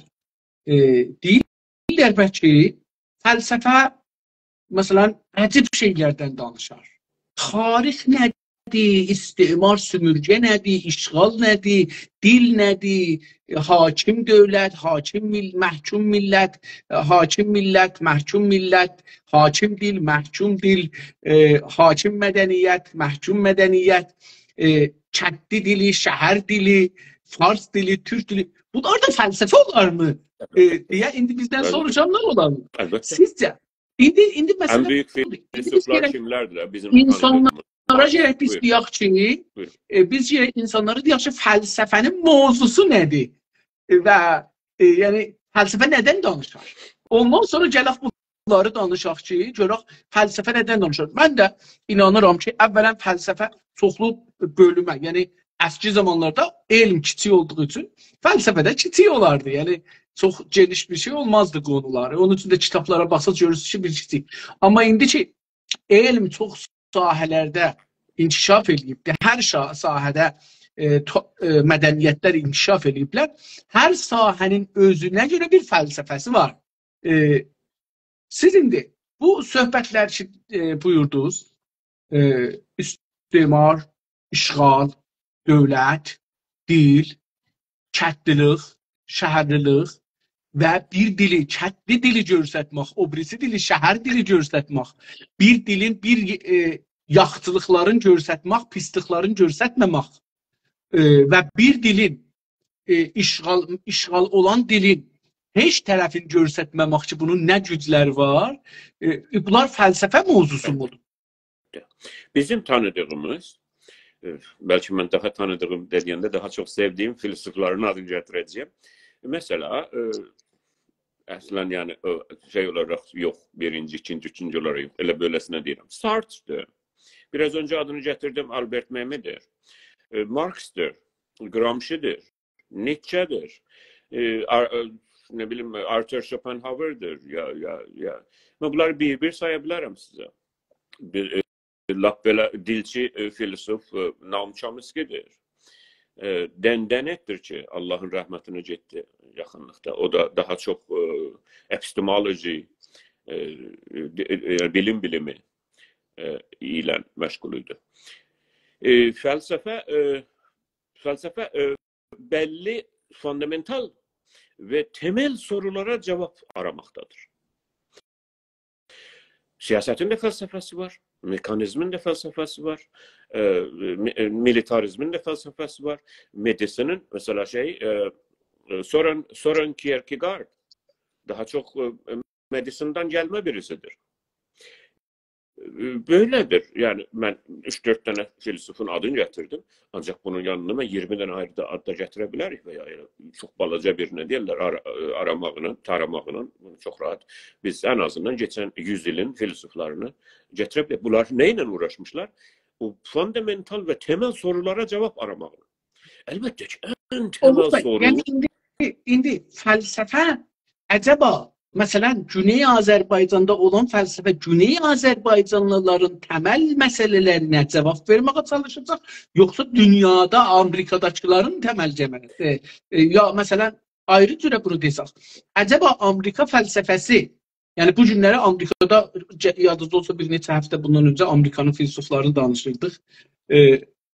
Deyirlər bəlkə, fəlsəfə, məsələn, əcib şeylərdən danışar. Tarix nədir? İstimar, sümürgə nədir? İşğal nədir? Dil nədir? Hakim dövlət, məhkum millət, hakim millət, məhkum millət, hakim dil, məhkum dil, hakim mədəniyyət, məhkum mədəniyyət, kətli dili, şəhər dili, Fars dili, Türk dili. Bunlar da fəlsəfə olar mı? Deyə indi bizdən soracağımlar olar mı? Sizcə? İndi məsələn, en büyük filozoflar kimlərdir? Bizim İnsanlara gerek biz deyək ki, biz insanlara deyək ki, fəlsəfənin mövzusu nədir? Və yəni fəlsəfə nədən danışır? Ondan sonra gələk bunları danışaq ki, görək fəlsəfə nədən danışır? Mən də inanıram ki, əvvələn fəlsəfə çoxlu bölümə, yəni əski zamanlarda elm kiçik olduğu üçün fəlsəfə də kiçik olardı. Yəni çox geniş bir şey olmazdı konuları. Onun üçün də kitablara baxsaq görürsünüz ki, bir kiçik. Amma indi ki, elm çox sahələrdə inkişaf edibdir. Hər sahədə mədəniyyətlər inkişaf ediblər. Hər sahənin özünə görə bir fəlsəfəsi var. Siz indi bu söhbətlər ki, buyurdunuz, istimar, işğal, dövlət, dil, kətlilik, şəhərlilik və bir dili, kətli dili göstərmək, o birisi dili, şəhər dili göstərmək, bir dilin, bir yaxçılıqların göstərmək, pisliklərin göstərməmək və bir dilin, işğal olan dilin heç tərəfini göstərməmək ki, bunun nə gücləri var, bunlar fəlsəfə mövzusu mudur? Bizim tanıdığımız, belki mən daha tanıdığım dediyəndə daha çox sevdiyim filozofların adını gətirəcəyəm. Mesela əslən yəni şey olarak yok, birinci, ikinci, üçüncü olarak yok. Elə böyləsinə deyirəm. Sartre'dir. Biraz önce adını gətirdim, Albert Memmi'dir. Marx'dır, Gramsci'dir, Nietzsche'dir, ne bileyim Arthur Schopenhauer'dır. Ya. Bunları bir sayabilirim size. Lap belə dilçi filosof Noam Chomsky'dir. Dennettir ki, Allah'ın rəhmətini getdi yaxınlıqda. O da daha çok epistemoloji, bilim bilimi ilə məşğul idi. Fəlsəfə belli fundamental ve temel sorulara cevap aramaktadır. Siyasetin de felsefesi var, mekanizmin de felsefesi var, militarizmin de felsefesi var. Medisin'in mesela Soren Kierkegaard daha çok Medisin'den gelme birisidir. Böyledir. Yani ben 3-4 tane filosofun adını getirdim. Ancak bunun yanına ben 20 tane ayrı da ad da getirebilirik veya çok balaca birine deyirlər aramağına, taramağına çok rahat. Biz en azından geçen 100 yılın filosoflarını getirip bunlar neyle uğraşmışlar? O fundamental ve temel sorulara cevap aramağına. Elbette ki en temel soru. Yani indi felsefe acaba mesela Güney Azerbaycan'da olan felsefe Güney Azerbaycanlıların temel meselelerine cevap vermeye çalışacak yoksa dünyada Amerika'dakilerin temel ya mesela ayrı türe bunu desek acaba Amerika felsefesi yani bu günləri Amerika'da yadınızda olsa bir neçə həftə bundan önce Amerikanın filosoflarını danışırdık.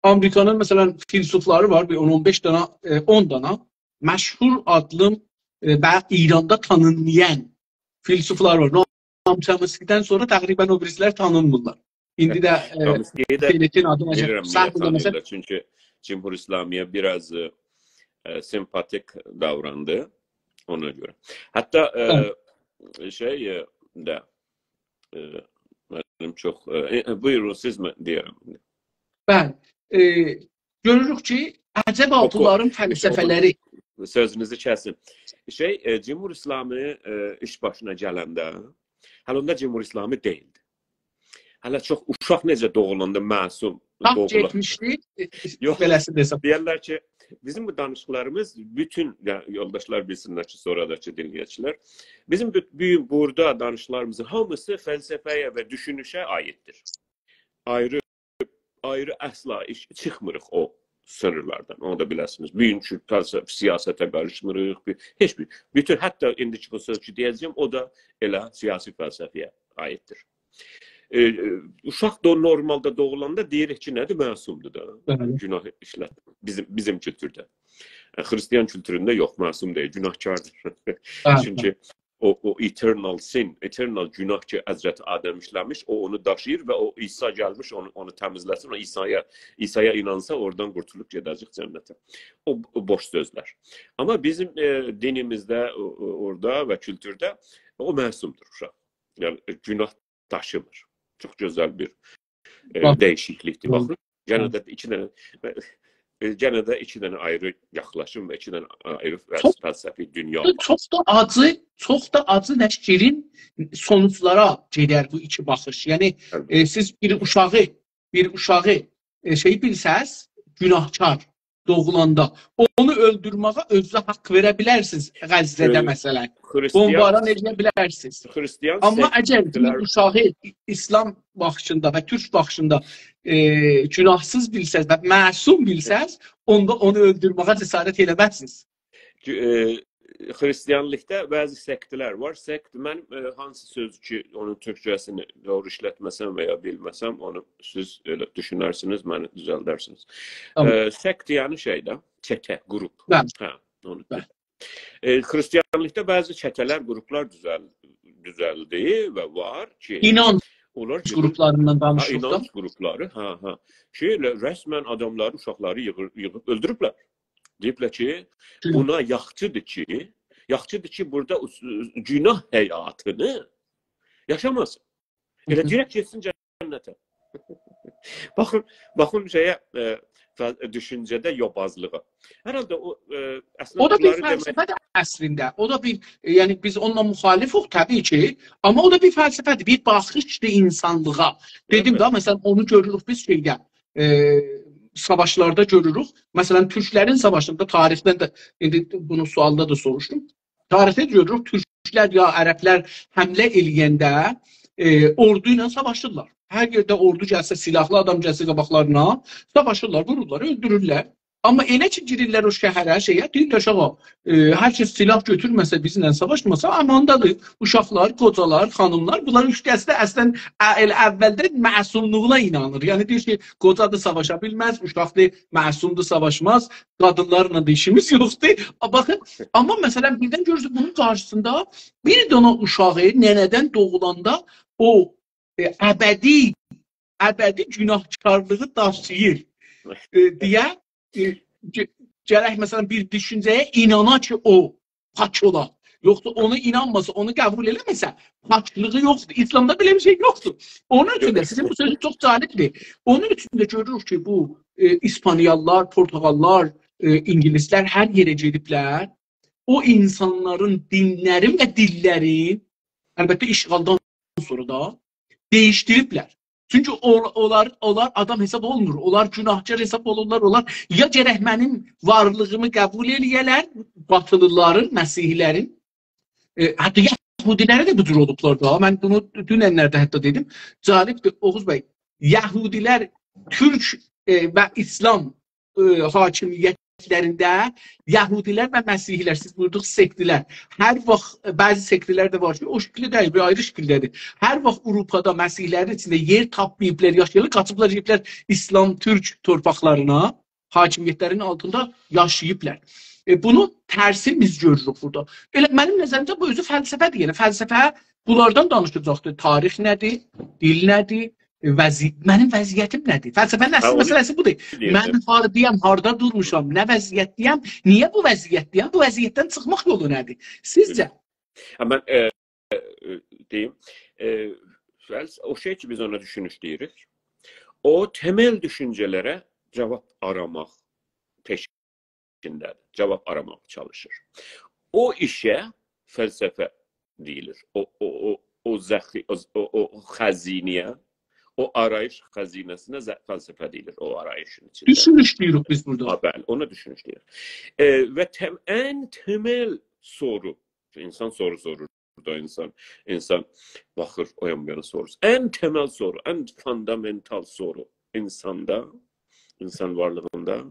Amerikanın mesela filosofları var bir 10-15 tane 10 tane məşhur adlı və İranda tanınmayan filosoflar var. Noam Chomsky'den sonra təqribən o birisilər tanınmırlar. İndi də Feletin adına tanıyorlar. Çünkü Cumhur İslamiye biraz sempatik davrandı ona göre. Hatta benim çok buyurun siz mi diyelim. Ben görürük ki acaba bunların fəlsəfələri sözünüzü kəsim. Cumhur İslamı iş başına gələndə hələ onda Cumhur İslamı değildi. Hələ çox uşaq necə doğulanda məsum doğulur. Beləsi desəm. Deyirlər ki bizim bu danışıqlarımız bütün yoldaşlar bilsinlər ki sonradakı dinləyicilər bizim burada danışıqlarımızın hamısı fəlsəfəyə və düşünüşə aiddir. Ayrı əsla iş çıxmırıq o sınırlardan. Onu da biləsiniz. Büyük siyasete karışmırıq. Bütün hatta indiki bu sözcü diyeceğim o da elə siyasi felsefeye aittir. Uşaq da normalde doğulanda deyirik ki nədir? Məsumdur da. Günah işlər. Bizim kültürdə. Hristiyan kültüründə yox, məsum deyil. Günahkardır. Çünkü o eternal sin, eternal günah ki Həzrəti Adəm işləmiş, o onu daşıyır və o İsa gəlmiş, onu təmizləsin, o İsa'ya inansa oradan qurtulup gedəcək cənnətə. O boş sözlər. Ama bizim dinimizdə orada və kültürdə o məsumdur uşaq. Yani günah daşımır. Çok güzel bir değişiklikdir. Baxın, gene de iki tane ayrı yaklaşım ve iki tane ayrı felsefi dünya. Çok da acı şirin sonuçlara gelir bu iki baxış. Yani siz bir uşağı bilsəz, günahkar doğulanda onu öldürməyə özünüzə haqq verə bilərsiniz Qəzzədə məsələn. Bombaran edə bilərsiniz. Amma əgər bir uşağı İslam baxışında və Türk baxışında günahsız bilsəz və məsum bilsəz, onda onu öldürməyə cəsarət eləməzsiniz. Hristiyanlıqda bəzi sektlər var. Sekt, mən hansı söz ki, onun Türkçəsini doğru işlətməsəm və ya bilməsəm, onu siz elə düşünərsiniz, məni düzəldərsiniz. Sekt yəni çətə, qrup. Hristiyanlıqda bəzi çətələr, qruplar düzəldi və var ki... İnanc qruplarından danışırıq. İnanc qrupları, rəsmən adamları, uşaqları yığıb öldürüblər. Deyiblər ki, buna yaxçıdır ki, burada günah həyatını yaşamasın. Elə direkt geçsin cənnətə. Baxın düşüncədə yobazlığa. Herhalde o da bir fəlsəfədir əslində. O da bir, yani biz onunla müxalifiq təbii ki, amma o da bir fəlsəfədir, bir baxışdır insanlığa. Dedim da, məsələn, onu görürük biz şeydə, savaşlarda görürük. Məsələn, Türklərin savaşında, tarixdən də, indi bunu sualda da soruşdum. Tarixdə görürük, Türklər ya Ərəblər həmlə eləyəndə ordu ilə savaşırlar. Hər yerdə ordu gəlsə, silahlı adam gəlsə qabaqlarına, savaşırlar, vururlar, öldürürlər. Amma elə ki girirlər o şəhərə, şeyə, deyirlər uşağa, hər kəs silah götürməsə, bizlə savaşmasa amandadır. Uşaqlar, qocalar, xanımlar, bunlar üç dəstə əslən elə əvvəldən məsumluğuna inanır. Yəni deyir ki, qoca da savaşa bilməz, uşaq da məsumdur, savaşmaz, qadınlarla da işimiz yoxdur. Baxın, amma məsələn birdən görürsünüz bunun qarşısında bir dənə uşağı nənədən doğulanda o əbədi günahkarlığı daşıyır deyə gərək məsələn bir düşüncəyə inana ki o pak ola. Yoxsa onu inanmasa, onu qəbul eləməsə, paklığı yoxdur. İslamda belə bir şey yoxdur. Onun üçün də sizin bu sözü çox cəlibdir. Onun üçün də görürük ki, bu İspaniyalılar, Portugallar, İngilislər hər yerə gediblər. O insanların dinləri və dilləri, əlbəttə işğaldan sonra da değiştiriblər. Çünki onlar adam hesab olunur, onlar günahkar hesab olurlar, onlar ya gərək mənim varlığımı qəbul eləyələr, batılıların, məsihlərin, hətta Yahudilərə də bu cür olublar da. Mən bunu dünənlərdə hətta dedim. Cəlibdir, Oğuz bəy, Yahudilər Türk və İslam hakimiyyətlərində Yahudilər və Məsihlər, siz buyurduq sektilər. Hər vaxt bəzi sektilər də var ki, o şəkildə deyil, bir ayrı şəkildədir. Hər vaxt Avropada Məsihlərin içində yer tapmayıblar, yaşayırlar, qaçıblar gediblər İslam, Türk torpaqlarına, hakimiyyətlərin altında yaşayıblar. Bunun tərsi biz görürük burada. Elə mənim nəzərimdə bu özü fəlsəfədir. Yəni fəlsəfə bunlardan danışacaqdır. Tarix nədir? Dil nədir? Mənim vəziyyətim nədir? Fəlsəfənin əsl məsələsi budur. Mən hardayam, harda durmuşam, nə vəziyyətdəyəm, niyə bu vəziyyətdəyəm, bu vəziyyətdən çıxmaq yolu nədir? Sizcə? Mən deyim, o şey ki biz ona düşünüş deyirik, o temel düşüncələrə cavab aramaq peşindədir, cavab aramaq çalışır. O işə fəlsəfə deyilir, o xəzinəyə, o arayış xəzinəsinə fəlsəfə deyilir, o arayışın içində. Düşünüş deyirik biz burada. Bəli, ona düşünüş deyilir. Və ən temel soru, insan soru sorur da insan baxır, o yana sorur. Ən temel soru, ən fundamental soru insanda, insan varlığında,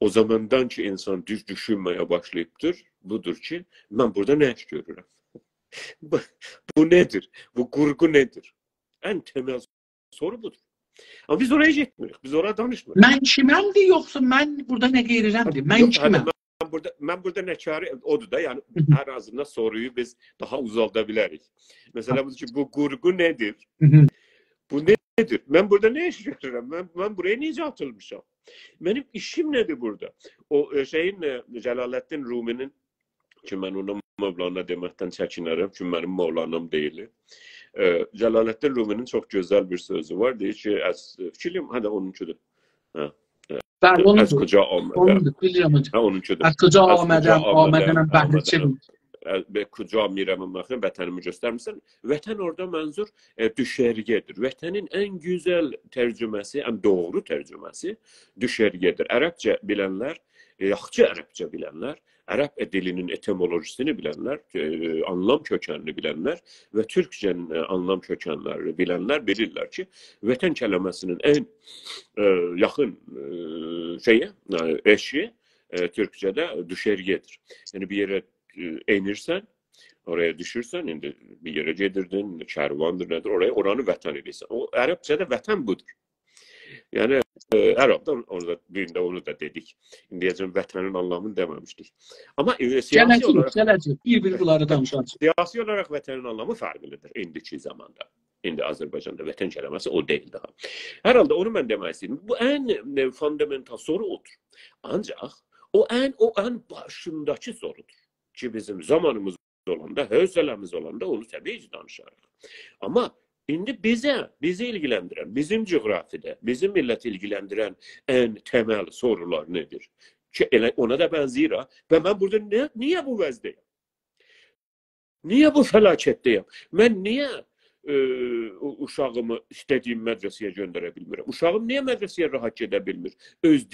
o zamandan ki insan düz düşünməyə başlayıbdır, budur ki, mən burada nə iş görürəm? Bu nedir? Bu qurgu nedir? Ən temel soru budur. Amma biz oraya getmirik, biz oraya danışmırıq. Mən kiməmdir, yoxsa mən burada nə qeyrirəmdir? Mən kiməm? Mən burada nə karı odur da, yəni hər azından soruyu biz daha uzalda bilərik. Məsələn, bu qurgu nedir? Bu nedir? Mən burada nə iş görürəm? Mən buraya necə atılmışam? Mənim işim nədir burada? O şeyin, Cəlaləddin Ruminin, ki mən ona Mövlana deməkdən çəkinərəm, ki mənim Mövlanam deyil. Cəlaləddin Ruminin çox gözəl bir sözü var. Deyir ki, fikrim, hə də onunkudur. Bəli, Qoca onudur, bilirəm hocam. Onunkudur. Qoca Ahmədənəm bəhri çevim. Kuca mirəmin baxın, vətənimi göstərmirsən. Vətən orada mənzur düşərgədir. Vətənin ən gözəl tərcüməsi, ən doğru tərcüməsi düşərgədir. Ərəbcə bilənlər, yaxşı ərəbcə bilənlər, ərəb dilinin etimolojisini bilənlər, anlam kökənini bilənlər və türkcənin anlam kökənlərini bilənlər bilirlər ki, vətən kəlməsinin ən yaxın eşi türkcədə düşərgədir. Yəni bir yerə enirsən, oraya düşürsən, indi bir yerə gedirdin, kərvandır, nədir, oranı vətən edirsən. O ərəbcədə vətən budur. Yəni Ərəbdə birində onu da dedik. İndiyəcən vətənin anlamını deməmişdik. Amma siyasi olaraq vətənin anlamı fərqlidir indiki zamanda. İndi Azərbaycanda vətən kəlməsi o deyil daha. Hər halda onu mən demək istəyirəm. Bu ən fundamental soru odur. Ancaq o ən başındakı sorudur ki bizim zamanımız olanda, hövsələmiz olanda onu təbii ki danışarıq. Amma İndi bizi ilgiləndirən, bizim coğrafiyada, bizim milləti ilgiləndirən ən təməl sorular nedir? Ki, ona da bənzəyir ha. Və mən burada niyə bu vəzdəyəm? Niyə bu fəlakətdəyəm? Mən niyə uşağımı istədiyim mədrəsəyə göndərə bilmirəm? Uşağım niyə mədrəsəyə rahat gedə bilmir? Öz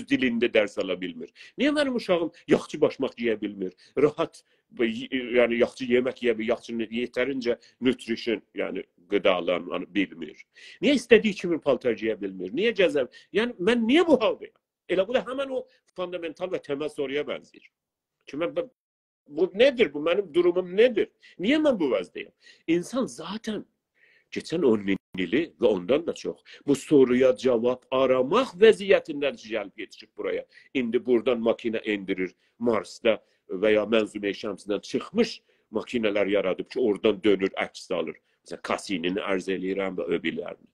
dilində dərs ala bilmir? Niyə mənim uşağım yaxşı başmaq yeyə bilmir? Rahat, yəni yaxşı yemək yeyə bilmir, yaxşı yetərincə nutrition, yəni gıdalarını bilmir? Niye istediği kimi paltar giyə bilmir? Niye cəzə? Yani ben niye bu haldayım? Elə bu da hemen o fundamental ve temel soruya benziyor. Çünkü bu nedir? Bu benim durumum nedir? Niye ben bu vazdayım? İnsan zaten geçen 10 ili ve ondan da çok bu soruya cevap aramak vəziyyətindən gəlib yetişib buraya. İndi buradan makine indirir Mars'ta veya Mənzumə Şəmsindən çıxmış makineler yaradıb ki oradan dönür, əks alır. Mesela Cassini'ni arz eləyirəm və öbürlərini.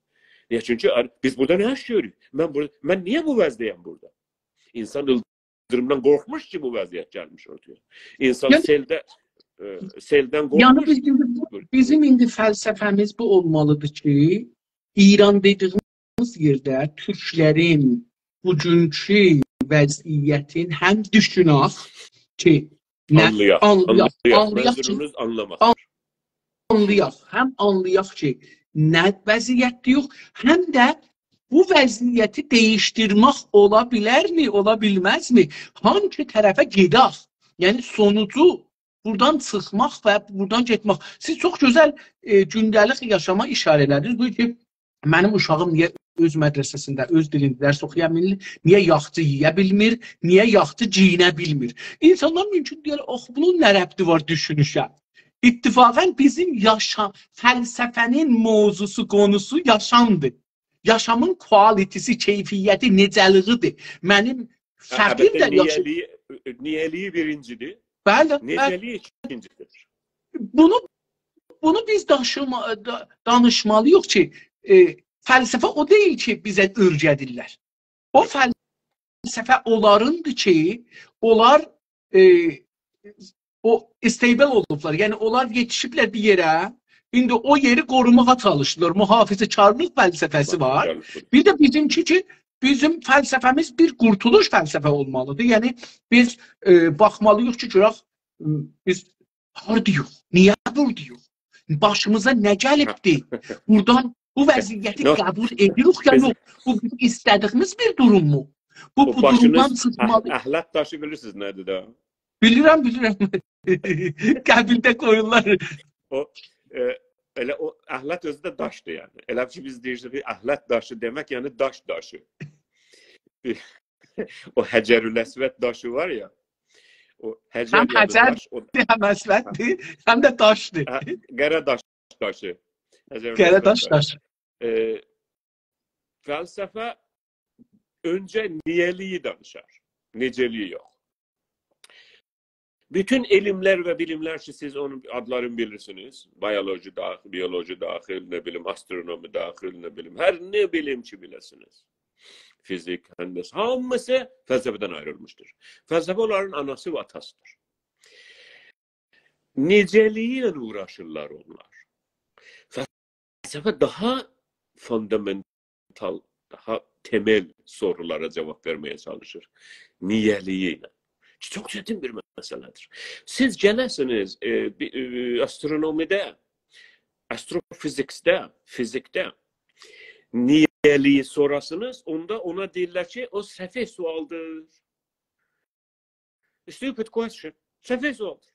Niye? Çünkü biz burada ne yaşıyoruz? Ben niye bu vəzdəyəm burada? İnsan yıldırımdan korkmuş ki bu vəziyyət gelmiş ortaya. İnsan Yani, selden korkmuş. yani bizim indi felsefemiz bu olmalıdır ki, İran dediğimiz yerde Türklerin bugünkü vəziyyətin hem düşünək ki, anlayaq. Məcburumuz anlamaq. Hem anlayaq ki, nə vəziyyətdir yox, hem de bu vəziyyəti değiştirmək ola bilərmi, ola bilməzmi? Hangi tərəfə gedək? Yəni sonucu buradan çıxmaq və buradan getmək. Siz çox gözəl gündəlik yaşama işarə elədiniz. Bu ki, mənim uşağım niyə öz mədrəsəsində, öz dilində dərs oxuya bilmir, niyə yaxçı yeyə bilmir, niyə yaxçı giyinə bilmir. İnsanlar mümkün deyil, bunun nə rəbti var düşünüşə? İttifaqən bizim fəlsəfənin mövzusu, konusu yaşamdır. Yaşamın kualitesi, keyfiyyəti, necəliğidir. Mənim fərqim də yaşam. Niyeliği birincidir. Bəli. Necəliği ikincidir. Bunu biz danışmalıyıq ki, fəlsəfə o deyil ki, bizə öyrədirlər. O fəlsəfə onlarındır ki, onlar o stable olublar. Yəni onlar yetişiblər bir yerə. İndi o yeri korumağa çalışırlar. Muhafizəkarlıq fəlsəfəsi var. Bir de bizimki ki, bizim fəlsəfəmiz bir qurtuluş fəlsəfə olmalıdır. Yəni biz baxmalıyıq ki, görək biz hardayıq, niyə buradayıq? Başımıza nə gəlibdir? Buradan bu vəziyyəti qəbul edirik ya yox? Bu istədiyimiz bir durum mu? Bu durumdan çıxmalı. Əhlət daşı bilirsiniz nədir də? Bilirəm. Qəbildə qoyurlar. Elə o əhlət özü də daşdır yəni. Elə ki biz deyirsək əhlət daşı demək yəni daş daşı. O Həcərül Əsvəd daşı var ya. O Həm Həcər, həm Əsvəddir, həm də daşdır. Qara daş daşı. Qara daş daşı. Fəlsəfə öncə niyeliyi danışar. Necəliyi yox. Bütün ilimler ve bilimler ki siz onun adlarını bilirsiniz. Biyoloji dahil, biyoloji dahil, ne bileyim astronomi dahil, ne bileyim her ne bilim ki bilesiniz. Fizik, hendis, hamısı felsefeden ayrılmıştır. Felsefe onların anası ve atasıdır. Niceliğiyle uğraşırlar onlar. Felsefe daha fundamental, daha temel sorulara cevap vermeye çalışır. Niyeliğiyle. Çok çetin bir meseledir. Siz gelirsiniz astronomide, astrofizikte, fizikte niyeliği sorasınız, onda ona deyirlər ki, o səfeh sualdır. Stupid question. Səfeh sualdır.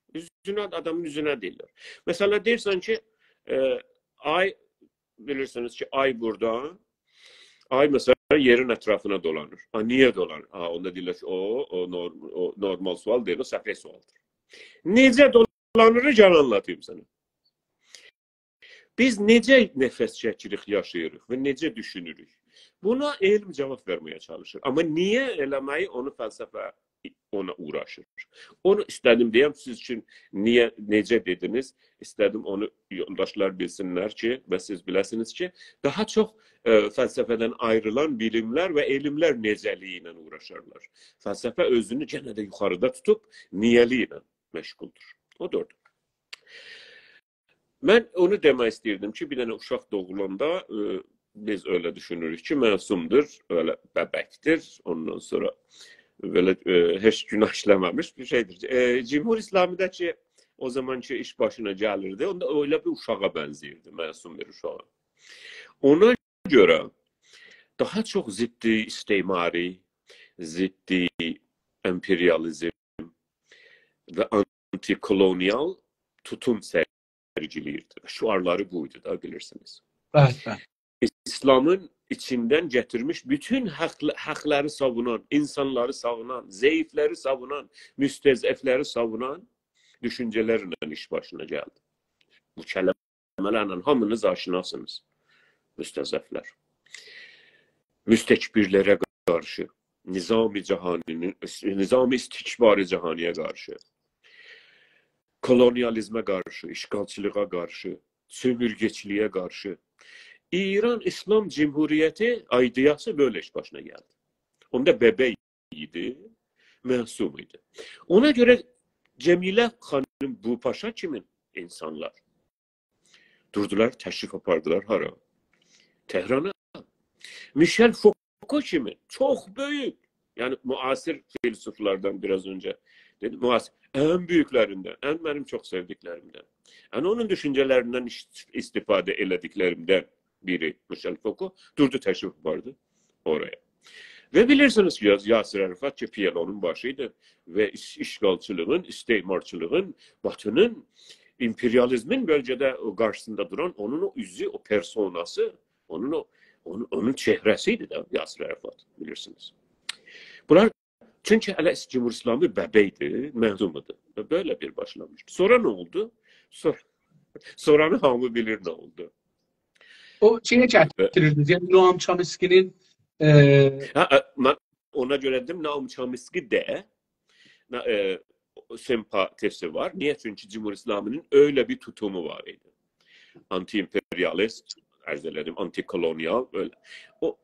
Adamın yüzüne deyirlər. Mesela deyirsən ki, ay, bilirsiniz ki, ay burada, ay mesela yerin etrafına dolanır. Niye dolanır? Onda deyirlər ki, o normal sual deyil, o səfeh sualdır. Necə dolanırı can anlatayım sana. Biz necə nəfəs çəkirik, yaşayırıq və necə düşünürük? Buna elm cavab vermeye çalışır. Ama niye eləməyi onu fəlsəfə ona uğraşır. Onu istedim diyeyim siz için necə dediniz? İstedim onu yoldaşlar bilsinler ki ve siz bilesiniz ki daha çok felsefeden ayrılan bilimler ve elimler necəliğiyle uğraşırlar. Felsefe özünü gene de yukarıda tutup niyeliğiyle meşguldür. O doğru. Ben onu demek istedim ki bir tane uşaq doğulanda biz öyle düşünürük ki məsumdur, öyle bebektir. Ondan sonra böyle hiç günah işlememiş bir şeydir. Cumhur İslami'deki o zamanki iş başına gelirdi. Onda öyle bir uşağa benzirdi, məsum bir uşağa. Ona göre daha çok ziddi istimari, ziddi emperyalizm ve antikolonyal tutum sergiliyordu. sergiləyirdi. Şuarları buydu da, bilirsiniz. Evet, evet. İslam'ın içinden getirmiş bütün hakları savunan, insanları savunan, zayıfları savunan, müstezefleri savunan düşüncelerle iş başına geldi. Bu kelimelerle hamınız aşinasınız. Müstezefler. Müstekbirlere karşı, nizam-ı istikbari cihaniye karşı, kolonyalizme karşı, işgalçılığa karşı, sömürgeciliğe karşı, İran İslam Cumhuriyeti aidiyası böyle iş başına geldi. Onda bebeydi, masumuydu. Ona göre Cemile Hanım bu paşa kimin? İnsanlar. Durdular, teşrif yapardılar hara? Tehran'a. Michel Foucault kimin? Çok büyük. Yani muasir filozoflardan biraz önce dedim. Muasir. En büyüklerinden, en benim çok sevdiklerimden. Yani onun düşüncelerinden istifade elediklerimden biri Michel Foucault. Durdu, teşrif yapardı oraya. Ve bilirsiniz ki Yasir Arafat ki PLO'nun başıydı ve işgalçılığın, istimarçılığın, Batı'nın, imperializmin bölgede karşısında duran onun o yüzü, o personası, onun çehresiydi de Yasir Arafat, bilirsiniz. Bunlar çünkü Cumhur İslamı bebeydi, mehzumudu. Böyle bir başlamıştı. Sonra ne oldu? Sonra hamı bilir ne oldu. O şeye getirirdi. Yani Noam Chomsky'nin Ben ona göre dedim, Noam Chomsky de sempatisi var. Niye? Çünkü Cumhur İslamı'nın öyle bir tutumu var idi. Anti-imperialist, anti-kolonyal, öyle.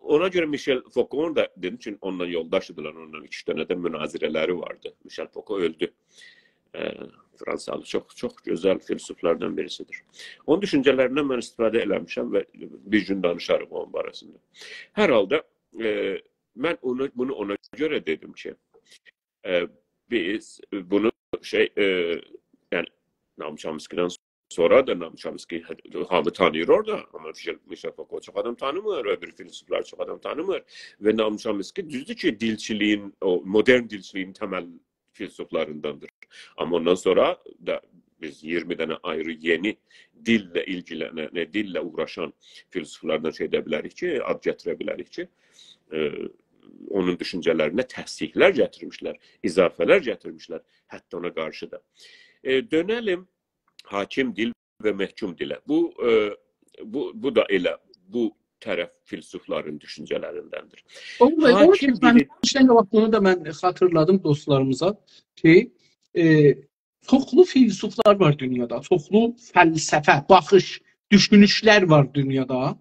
Ona göre Michel Foucault'un da dedim, çünkü onunla yoldaşıdılar. Onunla 2 tane de münazireleri vardı. Michel Foucault öldü. Fransalı çok güzel filozoflardan birisidir. Onun düşüncelerinden ben istifade eləmişəm ve bir gün danışarım onun barəsində. Herhalde ben bunu ona göre dedim ki biz bunu yani Noam Chomsky'den sonra da Noam Chomsky hamı tanıyor orada ama Michel Foucault çok adam tanımıyor, öbür filozoflar çok adam tanımıyor ve Noam Chomsky düzdür ki dilçiliğin, o modern dilçiliğin temel filozoflarındandır. Ama ondan sonra da biz 20 tane ayrı yeni dille ilgilenen, dille uğraşan filozoflardan şey edebilirik ki, ad getirebilirik ki onun düşüncelerine təsdiqlər gətirmişlər, izafeler gətirmişlər, hətta ona qarşı da. Dönelim hakim dil ve mehkum dile. Bu da elə bu tərəf filozofların düşüncelerindendir. Hakim dili... Bunu da ben hatırladım dostlarımıza ki çoxlu filozoflar var dünyada, çoxlu fəlsəfə, baxış, düşünüşler var dünyada,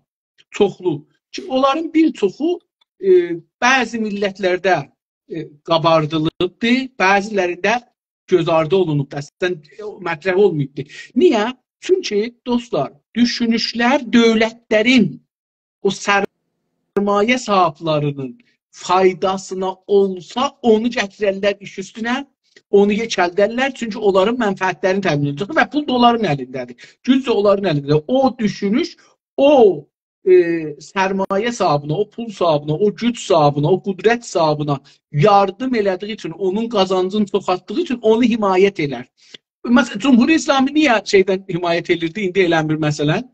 çoxlu. Ki onların bir çoxu bəzi millətlərdə qabardılıbdır, bəzilərində göz ardı olunubdur, əslən mətrəh olmayıbdır. Niyə? Çünki dostlar, düşünüşlər dövlətlərin, o sərmayə sahiblərinin faydasına olsa onu gətirərlər iş üstünə, onu yekəldərlər, çünki onların mənfəətlərini təmin edəcək və pul da onların əlindədir. Güc də onların əlindədir. O düşünüş, o sərmayə sahibinə, o pul sahibinə, o güc sahibinə, o qudrət sahibinə yardım elədiyi üçün, onun qazancını çoxaltdığı üçün onu himayət elər. Məsələn, Cumhur İslamı niyə şeydən himayət edirdi? İndi eləmir məsələn.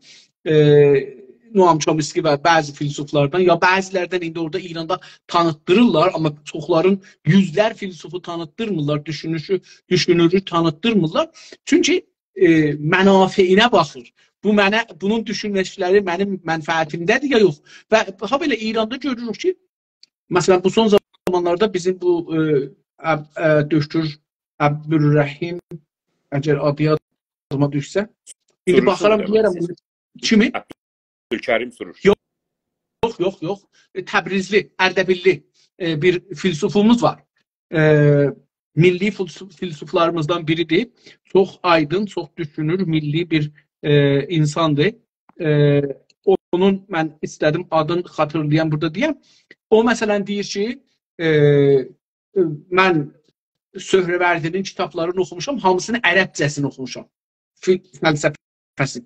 Noam Chomsky və bəzi filozoflardan, ya bəzilərdən indi orada İranda tanıtdırırlar, amma çoxların yüzlər filozofu tanıtdırmırlar, düşünürü tanıtdırmırlar. Çünki mənafeyinə baxır. Bunun düşünüşləri mənim mənfəətimdədir ya yox. Və ha belə İranda görürük ki, məsələn bu son zamanlarda bizim bu Döktür Əbdülrəhim, əgər adı yadıma düşsə, indi baxaram deyərəm kimi? Abdülkerim Suruş. Yox. Təbrizli, Ərdəbilli bir filozofumuz var. Milli filozoflarımızdan biridir. Çox aydın, çox düşünür, milli bir insandır. Onun mən istədim adını xatırlayan burada deyəm. O məsələn deyir ki, mən Söhrəvərdinin kitablarını oxumuşam, hamısını ərəbcəsini oxumuşam. Fəlsəfəsi.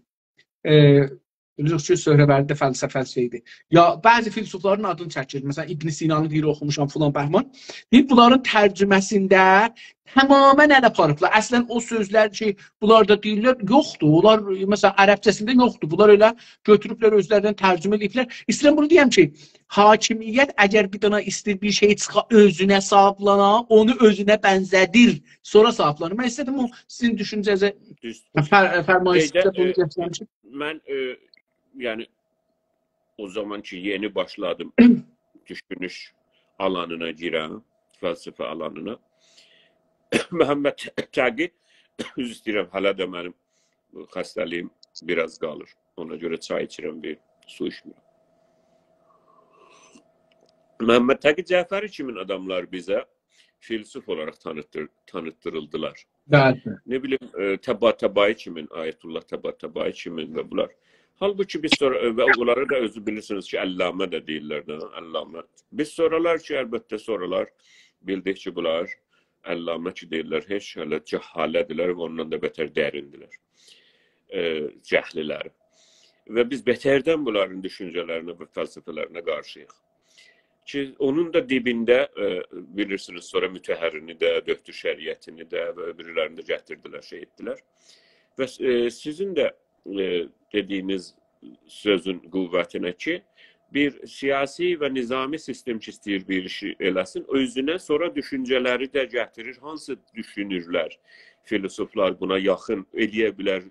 Bilirsiniz ki, Söhrəvərdidə fəlsəfəli şeydir. Ya bəzi filosofların adını çəkir. Məsələn, İbn Sinanı deyir, oxumuşam filan bəhman. Deyir, bunların tərcüməsində tamamilə ələ aparıblar. Əslən o sözlər ki, bunlar da deyirlər, yoxdur. Onlar məsələn ərəbcəsində yoxdur. Bunlar elə götürüblər özlərindən tərcümə ediblər. İstəyirəm bunu deyəm ki, hakimiyyət əgər bir dana istəyir bir şey çıxa özünə sahiblana, onu özünə bənzədir, sonra sahiblanır. Mən istədim o sizin düşüncənizə fərmayışınızda bunu gətirmişəm. Mən yani o zamanki yeni başladım düşünüş alanına giren, felsefe alanına. Mehmet Tagi, üzr istəyirəm, hələ də mənim xəstəliyim biraz qalır. Ona görə çay içirəm, bir su içmirəm. Mehmet Tagi Cəfəri kimin adamlar bize filosof olarak tanıttırıldılar. Bəli. Ne bileyim Tabatabai kimin, Ayetullah Tabatabai kimin ve bunlar. Halbuki biz sonra, ve onlara da özü bilirsiniz ki, Allame de değiller. Allame. Biz soralar ki, elbette soralar, bildik ki bunlar Allame ki deyirlər, heç hələ cəhalədirlər və ondan da betər dərindirlər. Cəhlilər. Və biz betərdən bunların düşüncələrinə və fəlsəfələrinə qarşıyıq. Ki, onun da dibində, bilirsiniz, sonra mütəhərrini də, döktür şəriətini də və öbürlərini də gətirdilər, şey etdilər. Və sizin də dediğiniz sözün qüvvətinə ki, bir siyasi və nizami sistem ki, istəyir bir işi eləsin, özünə sonra düşüncələri də gətirir. Hansı düşünürlər? Filosoflar buna yaxın eləyə bilər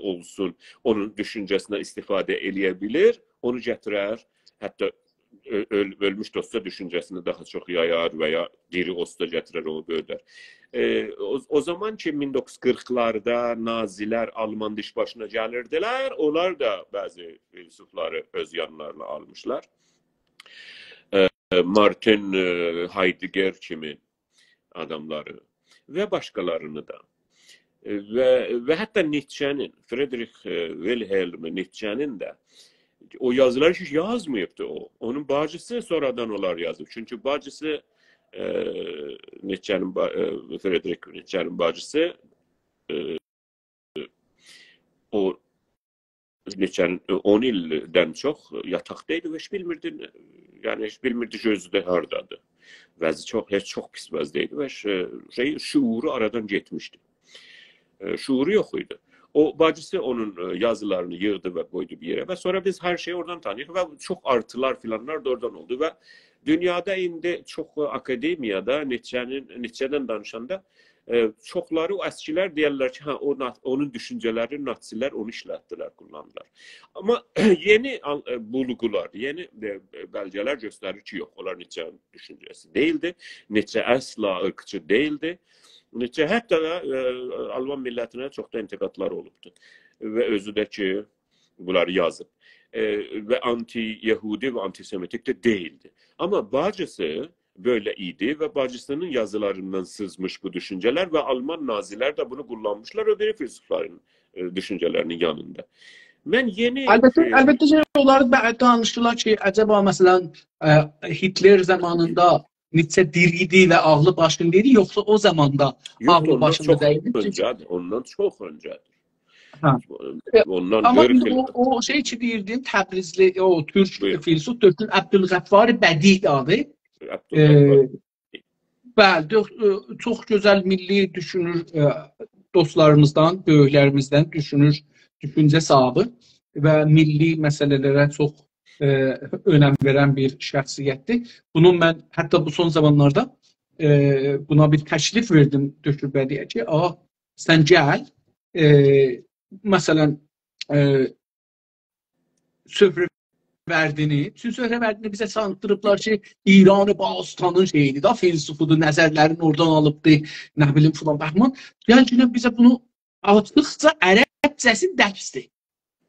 olsun, onun düşüncəsinə istifadə eləyə bilir, onu gətirər, hətta ölmüş dosta düşüncəsini daha çox yayar və ya diri olsa gətirər, onu böyüdər. O zaman ki 1940'larda Nazilər Alman diş başına gəlirdilər, onlar da bəzi filosofları öz yanlarına almışlar. Martin Heidegger kimi adamları və başqalarını da. Və hətta Nietzsche'nin, Friedrich Wilhelm Nietzsche'nin də o yazıları hiç yazmayıptı o. Onun bacısı sonradan onlar yazıp. Çünkü bacısı Friedrich Nietzsche'nin bacısı o Nietzsche'nin 10 ildən çox yataqdaydı və heç bilmirdi, yani heç bilmirdi ki özü də hardadır. Vəzi çox pis vəzdəydi və şuuru aradan getmişdi. Şuuru yok idi. O bacısı onun yazılarını yığdı ve koydu bir yere ve sonra biz her şeyi oradan tanıyoruz ve çok artılar filanlar da oradan oldu ve dünyada indi çok akademiyada Nietzsche'den danışanda çoxları o əskilər deyirlər ki, onun düşünceleri Nazilər onu işlətdilər, kullandılar. Ama yeni bulgular, yeni belgeler gösterir ki yok, onlar Nietzsche'nin düşüncesi değildi. Nietzsche asla ırkçı değildi. Nietzsche hətta da Alman millətinə çox da intiqadlar olubdu. Və özü də ki, bunları yazıb. Və anti-Yahudi və antisemitik də değildi. Ama bacısı böyle idi və bacısının yazılarından sızmış bu düşünceler ve Alman nazilər də bunu kullanmışlar öbürü filosofların düşüncelerinin yanında. Mən yeni... Əlbəttə onları danışdılar ki, acaba məsələn Hitler zamanında Nietzsche diriydi ve ağlı başındaydı, yoksa o zamanda ağlı başında değildi? Ondan çok öncedir. Ama o şey ki deyirdim, Təbrizli, o Türk filosof Döktür Əbdülğəffari Bədii adı. Bəli, çox gözəl milli düşünür dostlarımızdan, böyüklərimizdən düşüncə sahibi və milli məsələlərə çox önem veren bir şəxsiyyətdir. Bunu mən hətta bu son zamanlarda buna bir təklif verdim Döktür Bədiyə ki, sən gəl, məsələn, Söhrəvərdini bizə sanıtdırıblar ki, İran-ı Bağıstanın şeyidir da, filosofudur, nəzərlərini oradan alıbdır, nə bilim filan bəhman. Gəl ki, bizə bunu açdıqca ərəbcəsi dərsdir.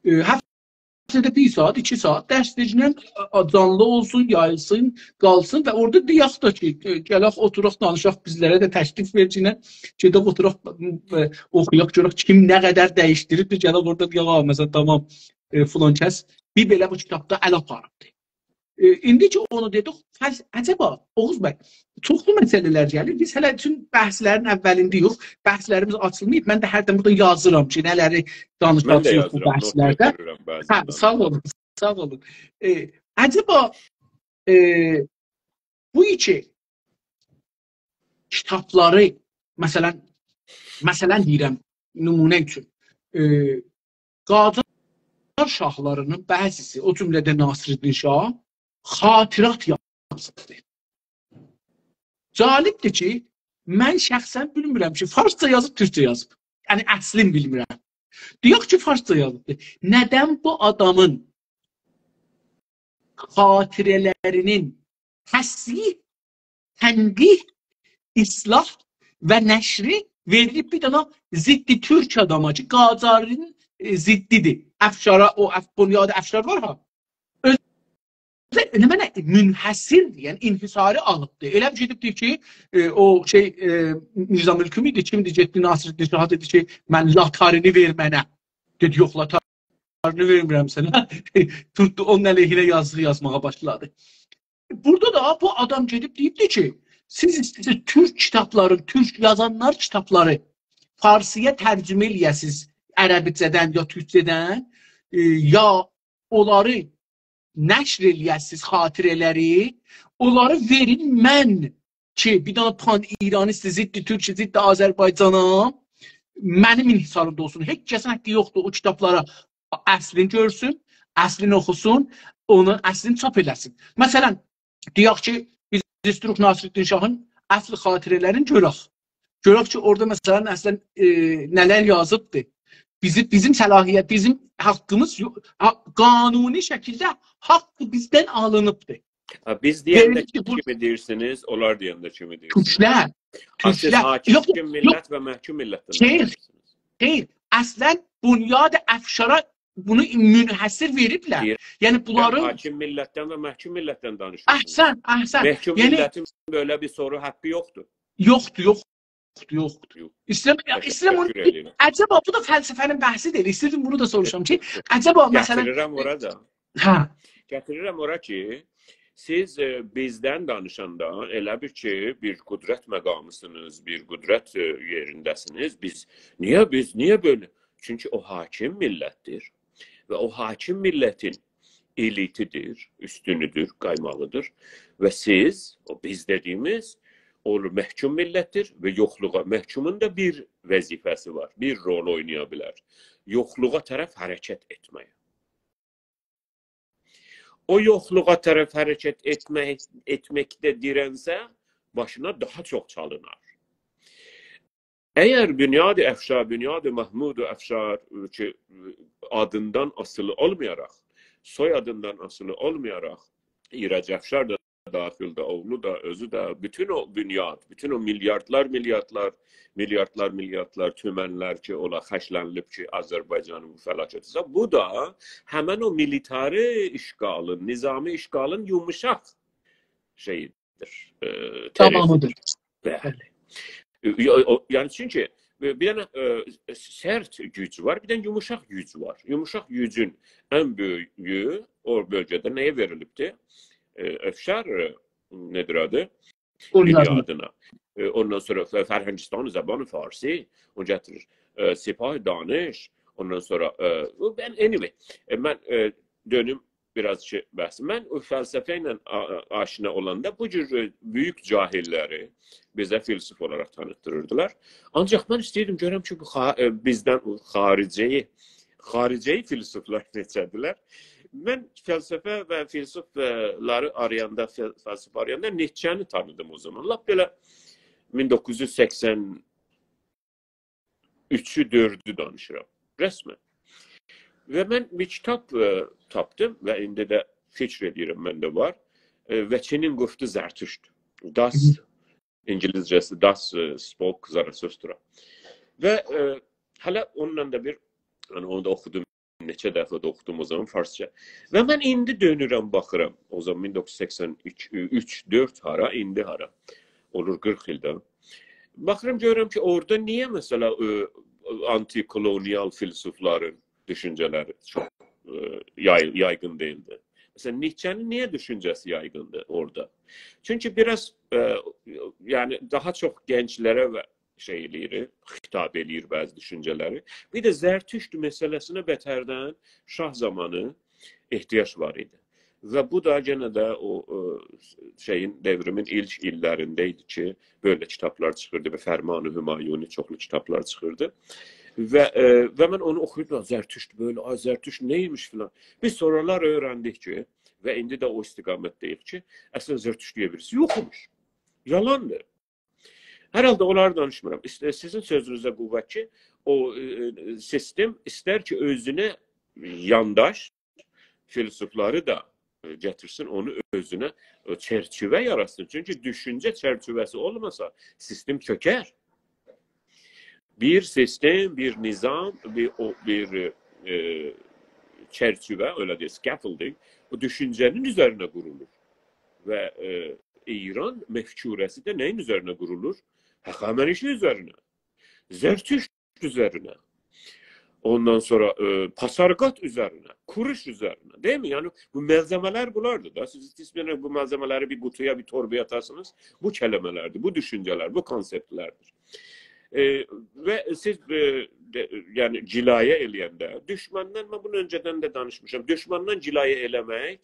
Həftədə 1 saat, 2 saat dərs deyilən canlı olsun, yayılsın, qalsın və orada deyək da ki, gələk oturaq, danışaq, bizlərə də təklif vercinə, gedək oturaq, oxuyaq, görək kim nə qədər dəyişdirib, gələk orada deyək, məsələn, tamam, filan kəs, bir belə bu kitabda əl aparıbdır. İndi ki onu dedik, acaba Oğuz bəy, çoxlu məsələlər gəlir. Biz hələ bütün bəhslərin əvvəlində yox, bəhslərimiz açılmayıb. Mən də hərdən burada yazıram ki, nələri danışacağıq bu bəhslərdə. Hə, sağ olun, sağ olun. Acaba bu iki kitabları, məsələn deyirəm, nümunə üçün, Qacar şahlarının bəzisi, o cümlədə Nasreddin Şah, xatirat yazıbdır. Cəlibdir ki, mən şəxsən bilmirəm ki, farsça yazıb, türkçə yazıb. Yəni, əslin bilmirəm. Deyək ki, farsça yazıbdır. Nədən bu adamın xatirələrinin təsih, tənqih, islah və nəşri verilib bir dana ziddi türk adama ki, Qacarın ziddidir. Əfşara, o Bunyad-ı Əfşar var ha. Mənə münhəssirdir, yəni inhisarı alıbdır. Elə bir şeydir ki, o şey Mirzə Mülküm idi, kimdir, getdi Nasreddin Şah dedi ki, mən latarini ver mənə. Dedi, yox, latarini vermirəm sənə. Tutdu, onun əleyhinə yazdığı yazmağa başladı. Burada da bu adam gedib deyibdi ki, siz istəyirsiniz türk kitabların, türk yazanlar kitabları Farsıya tərcümə eləyəsiniz ərəbicədən ya türkçədən, ya onları nəşr eləyəsiniz xatirələri, onları verin mən ki, bir dana pan-İranist, ziddi Türkçe, ziddi Azərbaycana mənim inhisarımda olsun. Heç kəsin haqqı yoxdur o kitablara əslini görsün, əslini oxusun, onun əslini çap eləsin. Məsələn, deyək ki, biz istirik Nasreddin Şahın əsl xatirələrini görək. Görək ki, orada məsələn əslən nələr yazıbdır. Bizim səlahiyyət, bizim haqqımız qanuni şəkildə haqqı bizdən alınıbdır. Biz deyəndə kimi deyirsiniz, onlar deyəndə kimi deyirsiniz. Siz hakim millət və məhkum millətdən deyirsiniz. Xeyr, əslən Bunyad-ı Əfşara bunu münhəssir veriblər. Yəni bunların... Hakim millətdən və məhkum millətdən danışırsınız. Əhsən, əhsən. Məhkum millətin böyle bir soru haqqı yoxdur. Yoxdur. İstəyirəm onu... Əcəba, bu da fəlsəfənin bəhsi deyil. İstəyirəm bunu da soruşam ki, əcəba məsələn... Gətirirəm orada. Hə. Gətirirəm ora ki, siz bizdən danışanda elə bir ki, bir qüdrət məqamısınız, bir qüdrət yerindəsiniz. Niyə böyle? Çünki o hakim millətdir və o hakim millətin elitidir, üstünüdür, qaymağıdır və siz, o biz dediyimiz, olur məhkum millətdir və yoxluğa. Məhkumun da bir vəzifəsi var, bir rol oynaya bilər. Yoxluğa tərəf hərəkət etməyə. O yoxluğa tərəf hərəkət etməkdə dirənsə, başına daha çox çalınar. Əgər Bünyad-ı Əfşar, Bünyad-ı Mahmud-u Əfşar ki, adından asılı olmayaraq, soy adından asılı olmayaraq, İrac Əfşar da daxildə, oğlu da, özü də, bütün o bünyad, bütün o milyardlar tümənlər ki, ola xəşlənilib ki, Azərbaycanın fəlakətisə, bu da həmən o militari işğalın, nizami işğalın yumuşaq şeyidir. Tamamıdır. Bəli. Yəni çünki bir dənə sərt güc var, bir dənə yumuşaq güc var. Yumuşaq gücün ən böyüyü o bölgədə nəyə verilibdir? Əfşar nedir adı? Dünyadına. Ondan sonra Fərhəngistan-ı Zəban-ı Farsi o gətirir. Sepah-ı Danış. Ondan sonra anyway, mən dönüm biraz bəhs. Mən o fəlsəfə ilə aşina olanda bu cür böyük cahilləri bizə filsuf olaraq tanıtdırırdılar. Ancaq mən istəyirdim görəm ki, bizdən xarici filsuflar neçədirlər. Mən fəlsəfə və filsufları arayanda, fəlsəfə arayanda Nietzsche'ni tanıdım o zaman. Lap belə 1983-ü 4-ü danışıram. Rəsmən. Və mən bir kitab tapdım və indi də fikr edirəm, məndə var. Veçinin quftu Zərtüşt. Das, İngilizcəsi Das spoke Zarathustra. Və hələ onunla da bir, onu da oxudum. Neçə dəfə də oxudum o zaman farsça. Və mən indi dönürəm, baxıram. O zaman 1983-4 hara, indi hara. Olur 40 ildə. Baxıram, görürəm ki, orada niyə məsələ anti-kolonial filsufların düşüncələri çox yaygın deyildi. Mesela Nietzsche'nin niye düşüncesi yaygındı orada? Çünkü biraz yani daha çok gençlere ve hitap edir bazı düşünceleri. Bir de Zertüşt meselesine beterden şah zamanı ihtiyaç var idi. Ve bu da gene de o devrimin ilk illerindeydi ki böyle kitaplar çıkırdı ve Ferman-ı Hümayuni çoklu kitaplar çıkırdı. Ve ben onu okuyordum. Zertüşt böyle, Zertüşt neymiş filan. Biz sonralar öğrendik ki ve indi de o istikametdeyiz ki aslında Zertüşt diye birisi yokmuş. Yalandır. Herhalde onlar danışmıram. Sizin sözünüzə qüvvət ki, o sistem ister ki özüne yandaş filosofları da getirsin, onu özüne çerçeve yaratsın. Çünkü düşünce çerçevesi olmasa sistem çöker. Bir sistem, bir nizam, bir çerçeve, öyle değil, scaffolding, o düşüncenin üzerine kurulur. Ve İran mefkuresi de neyin üzerine kurulur? Hakamenişi üzerine. Zertüşt üzerine. Ondan sonra pasargat üzerine, kuruş üzerine. Değil mi? Yani bu malzemeler bulardı da. Siz ismini bu malzemeleri bir kutuya, bir torbaya atarsınız. Bu kelimelerdir, bu düşünceler, bu konseptlerdir. Ve siz yani cilaya eləyəndə, düşmandan, ben bunu önceden de danışmışım, düşmandan cilaya eləmək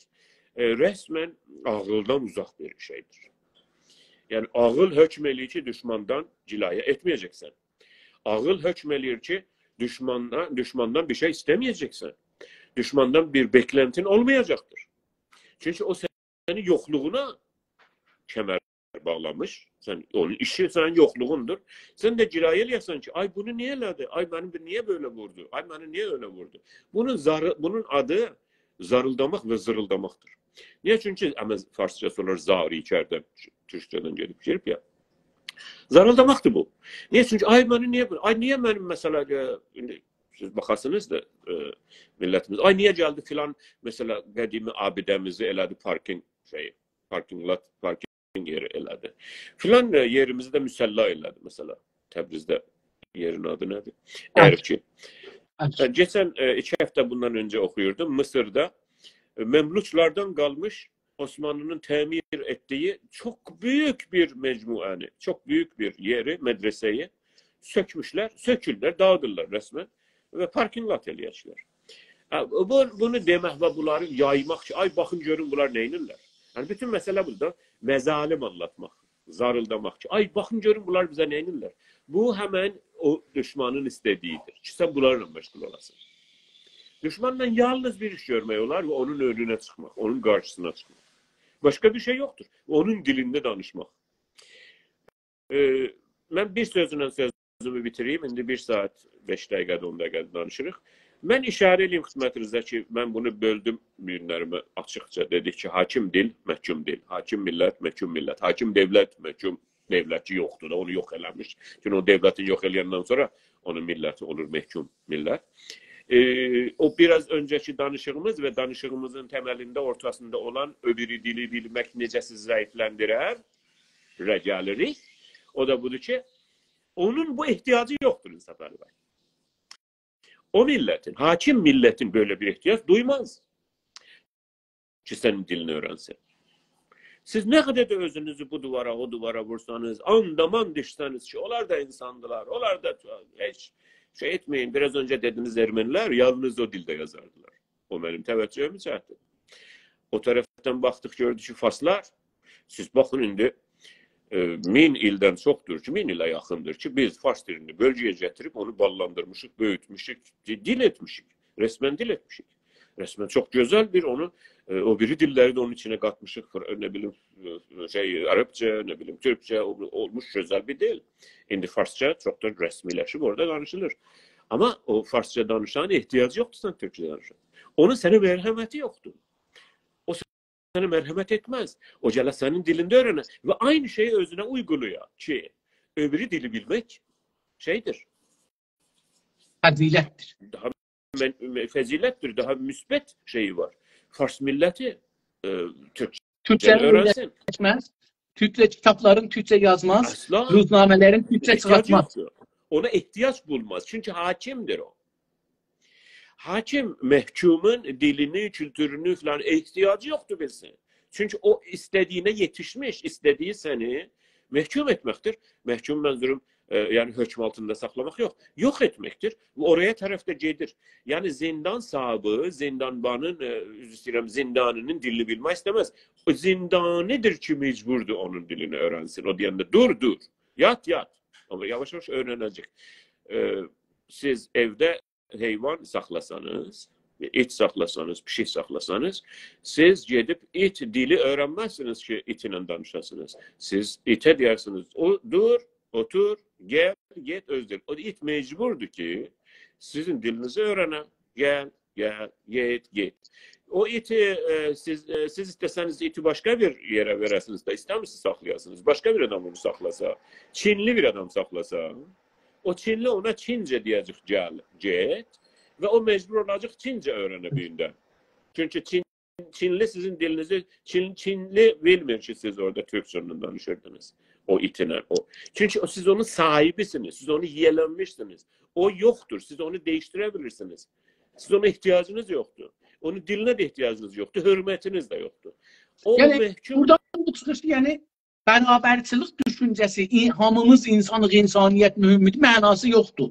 resmen ağıldan uzak bir şeydir. Yani ağıl hükm eləyir ki, düşmandan cilaya etmeyeceksin. Ağıl hükm eləyir ki, düşmandan bir şey istemeyeceksin. Düşmandan bir beklentin olmayacaktır. Çünkü o senin yokluğuna kemer bağlamış. Onun işi senin yokluğundur. Sen de cilaya eləyəsən ki, ay bunu niye elədi? Ay benim niye böyle vurdu? Ay beni niye öyle vurdu? Bunun adı zarıldamak ve zırıldamaktır. Niye? Çünkü ama Farsça sorular zari içeriden, Türkçeden gelip ya. Zarıldamaktır bu. Niye? Çünkü ay beni niye böyle? Ay niye benim mesela siz bakarsınız da milletimiz. Ay niye geldi filan mesela qədimi abidemizi elədi parking yeri elədi. Filan yerimizi de müsella elədi mesela. Təbrizdə yerin adı nedir? Erçin. Geçen 2 hafta bundan önce okuyordum. Mısır'da Memluklardan kalmış Osmanlı'nın temir ettiği çok büyük bir mecmuani, çok büyük bir yeri, medreseyi sökürler, dağıdırlar resmen ve parking lot eləyəcəklər. Bunu demək və bunları yaymaq ki, ay baxın görün bunlar neynirlər. Yani bütün mesele burada mezalim anlatmak, zarıldamak ki, ay bakın görün bunlar bize neynirlər. Bu hemen o düşmanın istediğidir. Ki sen bunlarla meşgul olasın. Düşmanla yalnız bir iş görmək olar ve onun önüne çıkmak, onun karşısına çıkmak. Başka bir şey yoktur. Onun dilinde danışmak. Ben bir sözünden sözümü bitireyim. Şimdi 1 saat 5 dakikada 10 dakikada danışırıq. Ben işare edeyim xidmətinizdə ki, ben bunu böldüm günlerimi açıkça. Dedik ki, hakim dil, məhkum dil. Hakim millət, məhkum millət. Hakim devlət, məhkum devlətçi yoxdur da, onu yox eləmiş. Çünki o devleti yox eləyəndən sonra onun milləti olur məhkum millət. O biraz önceki danışığımız ve danışığımızın temelinde ortasında olan öbürü dili bilmek necə sizi zayıflandırar gelirik. O da budur ki onun bu ihtiyacı yoktur İnsafları Bey. O milletin, hakim milletin böyle bir ihtiyaç duymaz. Ki senin dilini öğrensin. Siz ne kadar da özünüzü bu duvara, o duvara vursanız, andaman düşseniz ki, onlar da insandılar, onlar da hiç şey etmeyin. Biraz önce dediniz Ermeniler yalnız o dilde yazardılar. O benim teveccühümü çəkdi. O taraftan baktık gördük ki Farslar, siz bakın indi 1000 ilden çoktur ki, 1000 ile yakındır ki biz Fars dilini bölgeye getirip onu ballandırmışık, büyütmüşük, dil etmişik. Resmen dil etmişik. Resmen çok güzel bir onu o biri dilleri de onun içine katmışık. Ne bileyim Arapça, ne bileyim Türkçe olmuş güzel bir dil. Şimdi Farsça çok da resmileşip orada danışılır. Ama o Farsça danışan ihtiyacı yoktu sen Türkçe danışan. Onun senin merhameti yoktu. O sana merhamet etmez. O cela senin dilinde öğrenir. Ve aynı şeyi özüne uyguluyor. Ki öbürü dili bilmek şeydir. Fazilettir. Daha fezilettir. Daha müsbet şeyi var. Fars milleti Türkçe öğrensin. Geçmez. Türkçe kitapların Türkçe yazmaz. Asla. Ruznamelerin Türkçe çıkartmaz. Ona ihtiyaç bulmaz. Çünkü hakimdir o. Hakim mehkumun dilini, kültürünü falan ihtiyacı yoktu bilsin. Çünkü o istediğine yetişmiş, istediği seni mehkum etmektir. Mehkum menzurum yani hüküm altında saklamak yok. Yok etmektir. Oraya tarafta gelir. Yani zindan sahibi, zindanbanın, zindanının dilini bilmek istemez. O zindanidir ki mecburdu onun dilini öğrensin. O diyende dur. Yat. Ama yavaş yavaş öğrenecek. Siz evde heyvan saklasanız, it saklasanız, bir şey saklasanız, siz gidip it dili öğrenmezsiniz ki itinle danışasınız. Siz ite dersiniz, o dur, otur, gel, git özür. O it mecburdu ki sizin dilinizi öğrenen. Gel, git. O iti siz isteseniz iti başka bir yere veresiniz de ister misiniz saklayasınız? Başka bir adam onu saklasa, Çinli bir adam saklasa, o Çinli ona Çince diyecek gel, git ve o mecbur olacak Çince öğrenebildiğinde. Çünkü Çinli sizin dilinizi Çinli bilmiyor ki siz orada Türkçe'nin danışırdınız. O itine. Çünkü siz onun sahibisiniz. Siz onu yiyelenmişsiniz. O yoktur. Siz onu değiştirebilirsiniz. Siz ona ihtiyacınız yoktu. Onun diline de ihtiyacınız yoktu. Hürmetiniz de yoktu. O Yani mehkum... buradan bu çıxış, yani bərabərçilik düşüncəsi, hamımız insanıq, insaniyyət mühümdür, mənası yoxdur.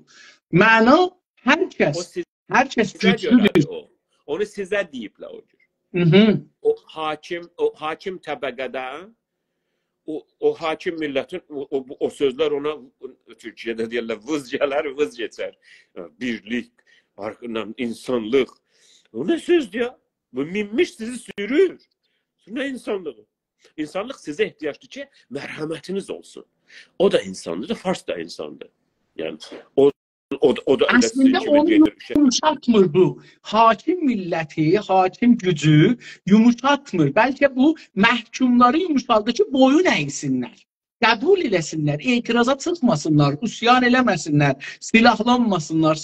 Məna hər kəs güclüdür. Onu sizə deyiblər o cür. O hakim təbəqədə, o hakim milletin, o sözler ona Türkiye'de diyorlar vız gelir, vız geçer. Birlik, insanlık. O ne söz ya? Bu minmiş sizi sürür. Ne insanlığı? İnsanlık size ihtiyaçlı ki merhametiniz olsun. O da insandı, Fars da insandı. Yani o da aslında onu yumuşatmır bu. Hakim milleti, hakim gücü yumuşatmır. Belki bu məhkumları yumuşaldı ki boyun eğsinler. Qəbul eləsinlər, etiraza çıxmasınlar, üsyan eləməsinlər, silahlanmasınlar,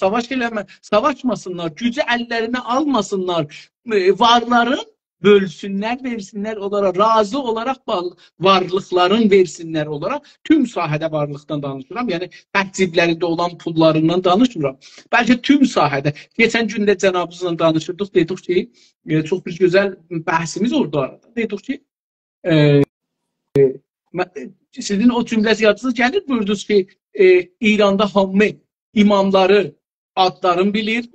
savaşmasınlar, gücü əllərinə almasınlar, varların bölsünlər, versinlər onlara, razı olarak varlıkların versinlər olarak, tüm sahədə varlıktan danışıram, yani təqciblərində olan pullarından danışmıram. Bəlkə tüm sahədə, geçen gündə cənabımızla danışırdıq, dedik ki, çok bir güzel bəhsimiz orada arada, dedik ki, sizin o cümlə yazısınız gəlir, buyurdunuz ki, İranda hamı imamları adlarını bilir,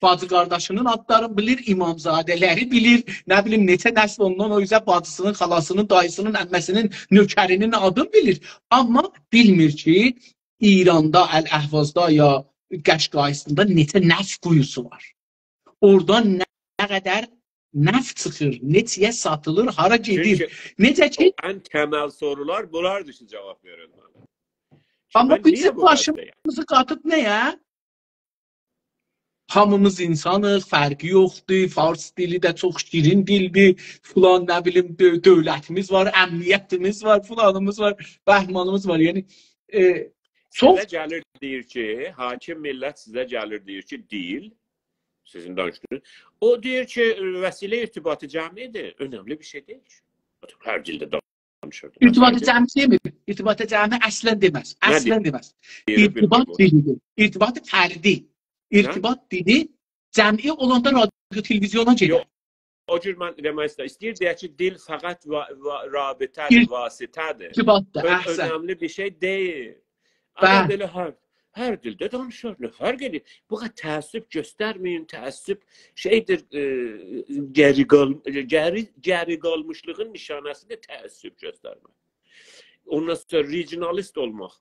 bacı qardaşının adlarını bilir, imamzadələri bilir, nə bilim neçə nəsl ondan o yüzden bacısının, xalasının, dayısının, əmməsinin, nökərinin adını bilir. Amma bilmir ki, İranda, Əl-Əhvazda ya Qəşqayısında neçə nəf quyusu var. Oradan nə qədər nəf çıxır, neçəyə satılır, hara gedir. Necə ki... En temel sorular bunlar dışı cevap verin. Amma bizim başımızı qatıb nə ya? Hamımız insanıq, fərqi yoxdur, Fars dili də çox şirin dildir, filan nə bilim dövlətimiz var, əmniyyətimiz var, filanımız var, bəhmanımız var. Yəni çok... Sizə gəlir deyir ki, hakim millət sizə gəlir deyir ki, dil, sizin danışdığınız, o deyir ki, vəsilə irtibatı cəmidir, önemli bir şey deyil. Hər dildə danışır. İrtibatı cəmi demir, irtibatı cəmi əslən deməz, əslən deməz. İrtibat dilidir, irtibat fərdi. İrtibat dili cəmi olanda radyo, televizyona gelir. O cür mən demək istəyir deyək ki, dil fəqət rabitədir, vasitədir. İrtibatdır, önemli bir şey deyil. Adam belə hər dildə danışır, nə fərq edir? Bu qədər təəssüb göstərməyin, təəssüb şeydir, geri qalmışlığın nişanəsidir təəssüb göstərmək. Ondan sonra regionalist olmaq,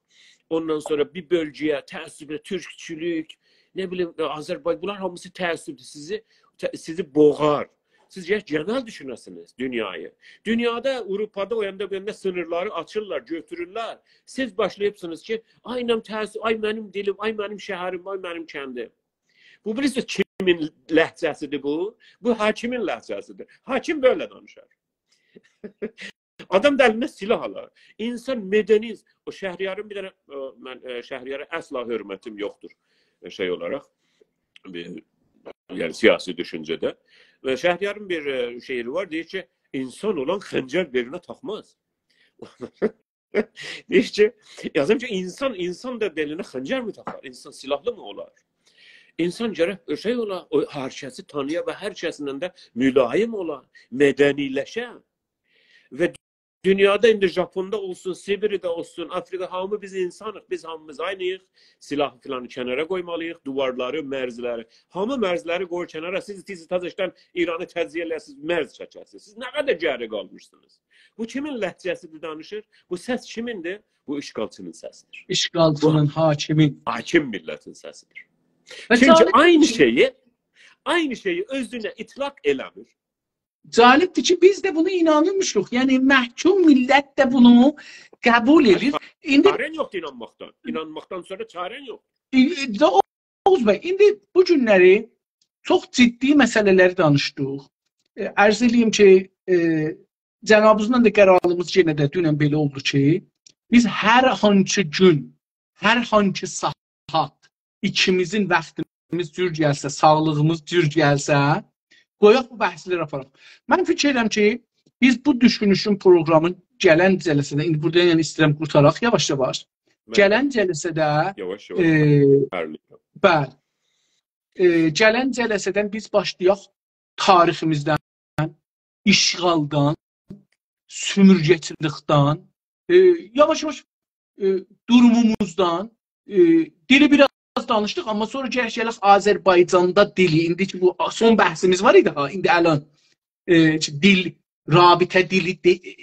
ondan sonra bir bölgəyə təəssüblə türkçülük, ne bileyim Azerbaycan, bunlar hamısı təəssübdür, sizi boğar. Siz genel düşünürsünüz dünyayı. Dünyada, Avrupa'da o yanda bu yanda sınırları açırlar, götürürler. Siz başlayıpsınız ki, aynen təəssüb, ay benim dilim, ay benim şəhərim, ay benim kəndim. Bu bilirsiniz kimin ləhcəsidir bu? Bu hakimin ləhcəsidir. Hakim böyle danışar. Adam da eline silah alır. İnsan medeniz. O Şəhriyarın bir tane, ben Şəhriyara asla hürmetim yoktur. Şey olarak, yani siyasi düşüncede. Ve Şəhriyarın bir şeiri var, diyor ki, insan olan xəncər beline takmaz. Diyor ki, yazım ki, insan da beline xəncər mi takar? İnsan silahlı mı olar? İnsan gərək şey ola, o hər kəsi tanıya və hər kəsindən də mülayim ola, mədəniləşə. Və dünyada indi Japonda olsun, Sibir'de olsun, Afrika hamı biz insanıq, biz hamımız aynıyıq. Silahı filanı kənara qoymalıyıq, duvarları, mərzləri. Hamı mərzləri qoyur kənara. Siz təzəşdən İranı təzyiyə eləsiniz, mərz çəkəsiniz. Siz nə qədər geri qalmışsınız? Bu kimin ləhcəsidir danışır? Bu səs kimindir? Bu işgalçının səsidir. İşgalçının, hakimin. Hakim millətin səsidir. Və Çünki cəlib- aynı şeyi özünə itlaq eləmir. Cəlibdir ki, biz də bunu inanırmışıq. Yəni məhkum millət də bunu qəbul edir. İndi Çaren yoxdur inanmaqdan. İnanmaqdan sonra çaren yox. Oğuz bəy, indi bu günləri çox ciddi məsələləri danışdıq. Ərz edeyim ki, cənabınızla da qərarımız yenə də dünən belə oldu ki, biz hər hansı gün, hər hansı saat ikimizin vaxtımız cür gəlsə, sağlığımız cür gəlsə, qoyaq bu bəhsləri aparaq. Mən fikir edirəm ki, biz bu düşünüşün proqramın gələn cəlsədə, indi burada yəni istəyirəm qurtaraq yavaş-yavaş. Gələn cəlsədə Yavaş-yavaş. bəli. Gələn cəlsədən biz başlayaq tariximizdən, işğaldan, sümürgəçilikdən, yavaş-yavaş durumumuzdan, dili biraz danışdıq, amma sonra gələk Azərbaycanda dili, indi ki bu son bəhsimiz var idi ha, indi əlan dil, rabitə dili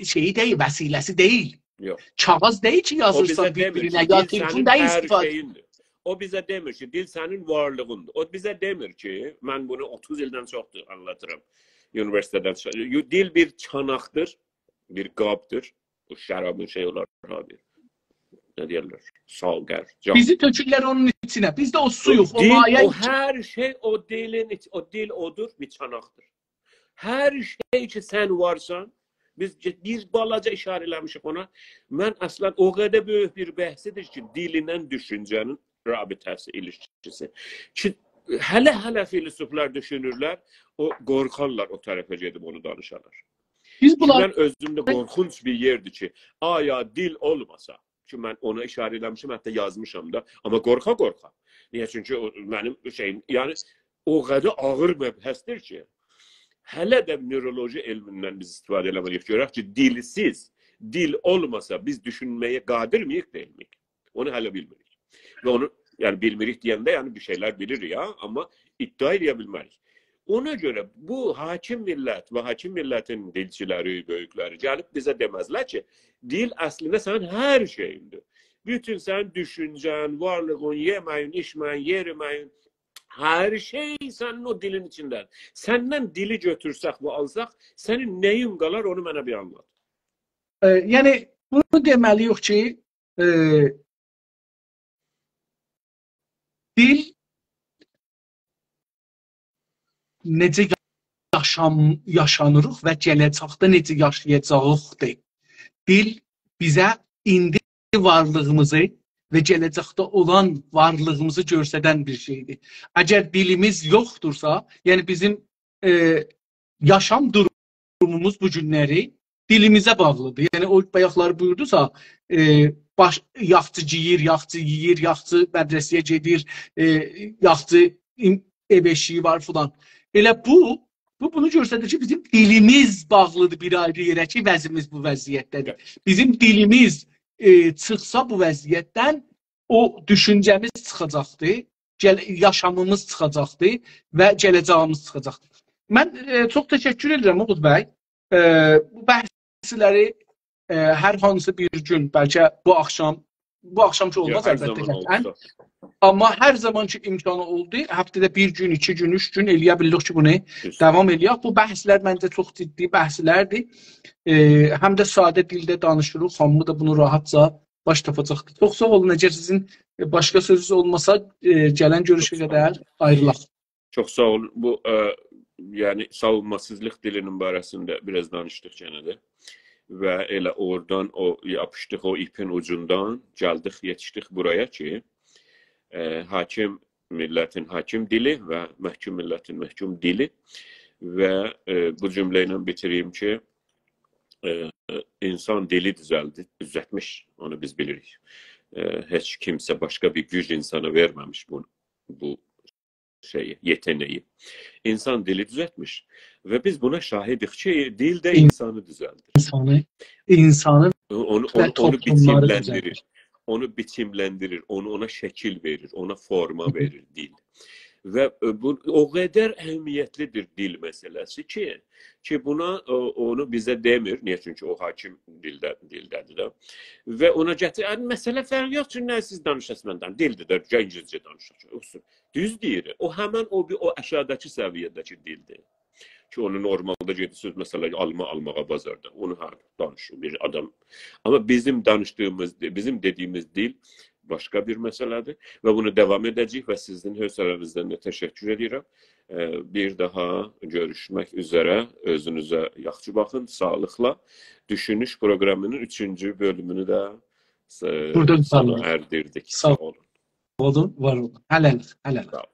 şeyi deyil, vəsiləsi deyil. Yox. Kağız deyil ki yazırsan bir-birinə, ya telefon deyil istifadə. O bizə demir ki, dil sənin varlığındır. O bizə demir ki, mən bunu 30 ildən çoxdur anlatıram. Üniversiteden. Dil bir çanaqdır, bir qabdır. Bu şərabın şey olar abi. Ne diyorlar? Salgər. Bizi tökürlər onun içine. Biz de o suyuq, o dil, mayə. O her şey o dilin, o dil odur, bir çanaqdır. Her şey ki sen varsan, biz bir balaca işarələmişik ona. Mən əslən o qədər böyük bir bəhsidir ki, dilindən düşüncənin rabitəsi, ilişkisi. Ki hələ filosoflar düşünürlər, o qorxarlar o tərəfə gedib onu danışarlar. Biz bunlar mən özümdə qorxunç bir yerdir ki, aya dil olmasa, ki mən ona işarə eləmişim, hətta yazmışam da, amma qorxa. Niyə? Çünki o mənim şeyim, yəni o qədər ağır məbhəsdir ki, hələ də nöroloji elmindən biz istifadə eləməliyik. Görək ki, dilsiz, dil olmasa biz düşünməyə qadir miyik, deyilmiyik? Onu hələ bilmirik. Və onu yani bilmirik deyəndə yəni bir şeyler bilir ya, amma iddia edə bilmərik. Ona görə bu hakim millət və hakim millətin dilçiləri, böyükləri gəlib bizə deməzlər ki, dil əslində sənin hər şeyindir. Bütün sənin düşüncən, varlığın, yeməyin, içməyin, yeriməyin, hər şey sənin o dilin içindən. Səndən dili götürsək və alsaq, sənin nəyin qalar onu mənə bir anlat. Yəni bunu deməliyik ki, dil necə yaşanırıq və gələcəkdə necə yaşayacağıq. Dil bizə indi varlığımızı və gələcəkdə olan varlığımızı göstərən bir şeydir. Əgər dilimiz yoxdursa, yəni bizim yaşam durumumuz bu günləri dilimizə bağlıdır. Yəni o bayaqları buyurdusa, yaxçı yeyir, yaxçı mədrəsəyə gedir, yaxçı ev eşiyi var filan. Elə bunu göstərir ki, bizim dilimiz bağlıdır bir ayrı yerə ki, vəzimiz bu vəziyyətdədir. Bizim dilimiz çıxsa bu vəziyyətdən, o düşüncəmiz çıxacaqdır, yaşamımız çıxacaqdır və gələcəyimiz çıxacaqdır. Mən çox təşəkkür edirəm Oğuz bəy. Bu bəhsləri hər hansı bir gün, bəlkə bu axşam ki olmaz əlbəttə qətən. Amma hər zaman ki imkanı oldu, həftədə bir gün, 2 gün, 3 gün eləyə bilirik ki, bunu davam eləyək. Bu bəhslər məncə çox ciddi bəhslərdir. Həm də sadə dildə danışırıq, hamı da bunu rahatca baş tapacaqdır. Çox sağ olun, əgər sizin başqa sözünüz olmasa, gələn görüşə qədər ayrılaq. Çox sağ olun. Bu, yəni savunmasızlıq dilinin barəsində biraz danışdıq gənə də. Və elə oradan yapışdıq o ipin ucundan, gəldik, yetişdik buraya ki, hakim millətin hakim dili və məhkum millətin məhkum dili və bu cümlə ilə bitireyim ki, insan dili düzəltmiş, onu biz bilirik. Heç kimsə başqa bir güc insana verməmiş bu yeteneği. İnsan dili düzeltmiş ve biz buna şahidik ki dil de insanı düzeltir. İnsanı Onu, ve onu, onu toplumları biçimlendirir. düzeltir. Onu biçimlendirir, ona şekil verir, ona forma verir dil. Və bu o qədər əhəmiyyətlidir dil məsələsi ki buna onu bizə demir. Niyə? Çünki o hakim dildədir də. Və ona gətir, məsələ fərqi yox ki, nə siz danışasınız məndən. Dildir də, İngilizcə danışacaq. Düz deyir. O həmin o aşağıdakı səviyyədəki dildir. Ki onu normalda gedirsiniz mesela almağa bazarda. Onu danışır bir adam. Ama bizim danıştığımız, bizim dediğimiz dil başka bir meseledir. Ve bunu devam edecek ve sizin hövsələrinizdən də təşəkkür edirəm. Bir daha görüşmek üzere. Özünüze yaxşı baxın, sağlıqla. Düşünüş programının 3. bölümünü də sona erdirdik. Sağ olun, var olun. Hələlik. Sağ olun.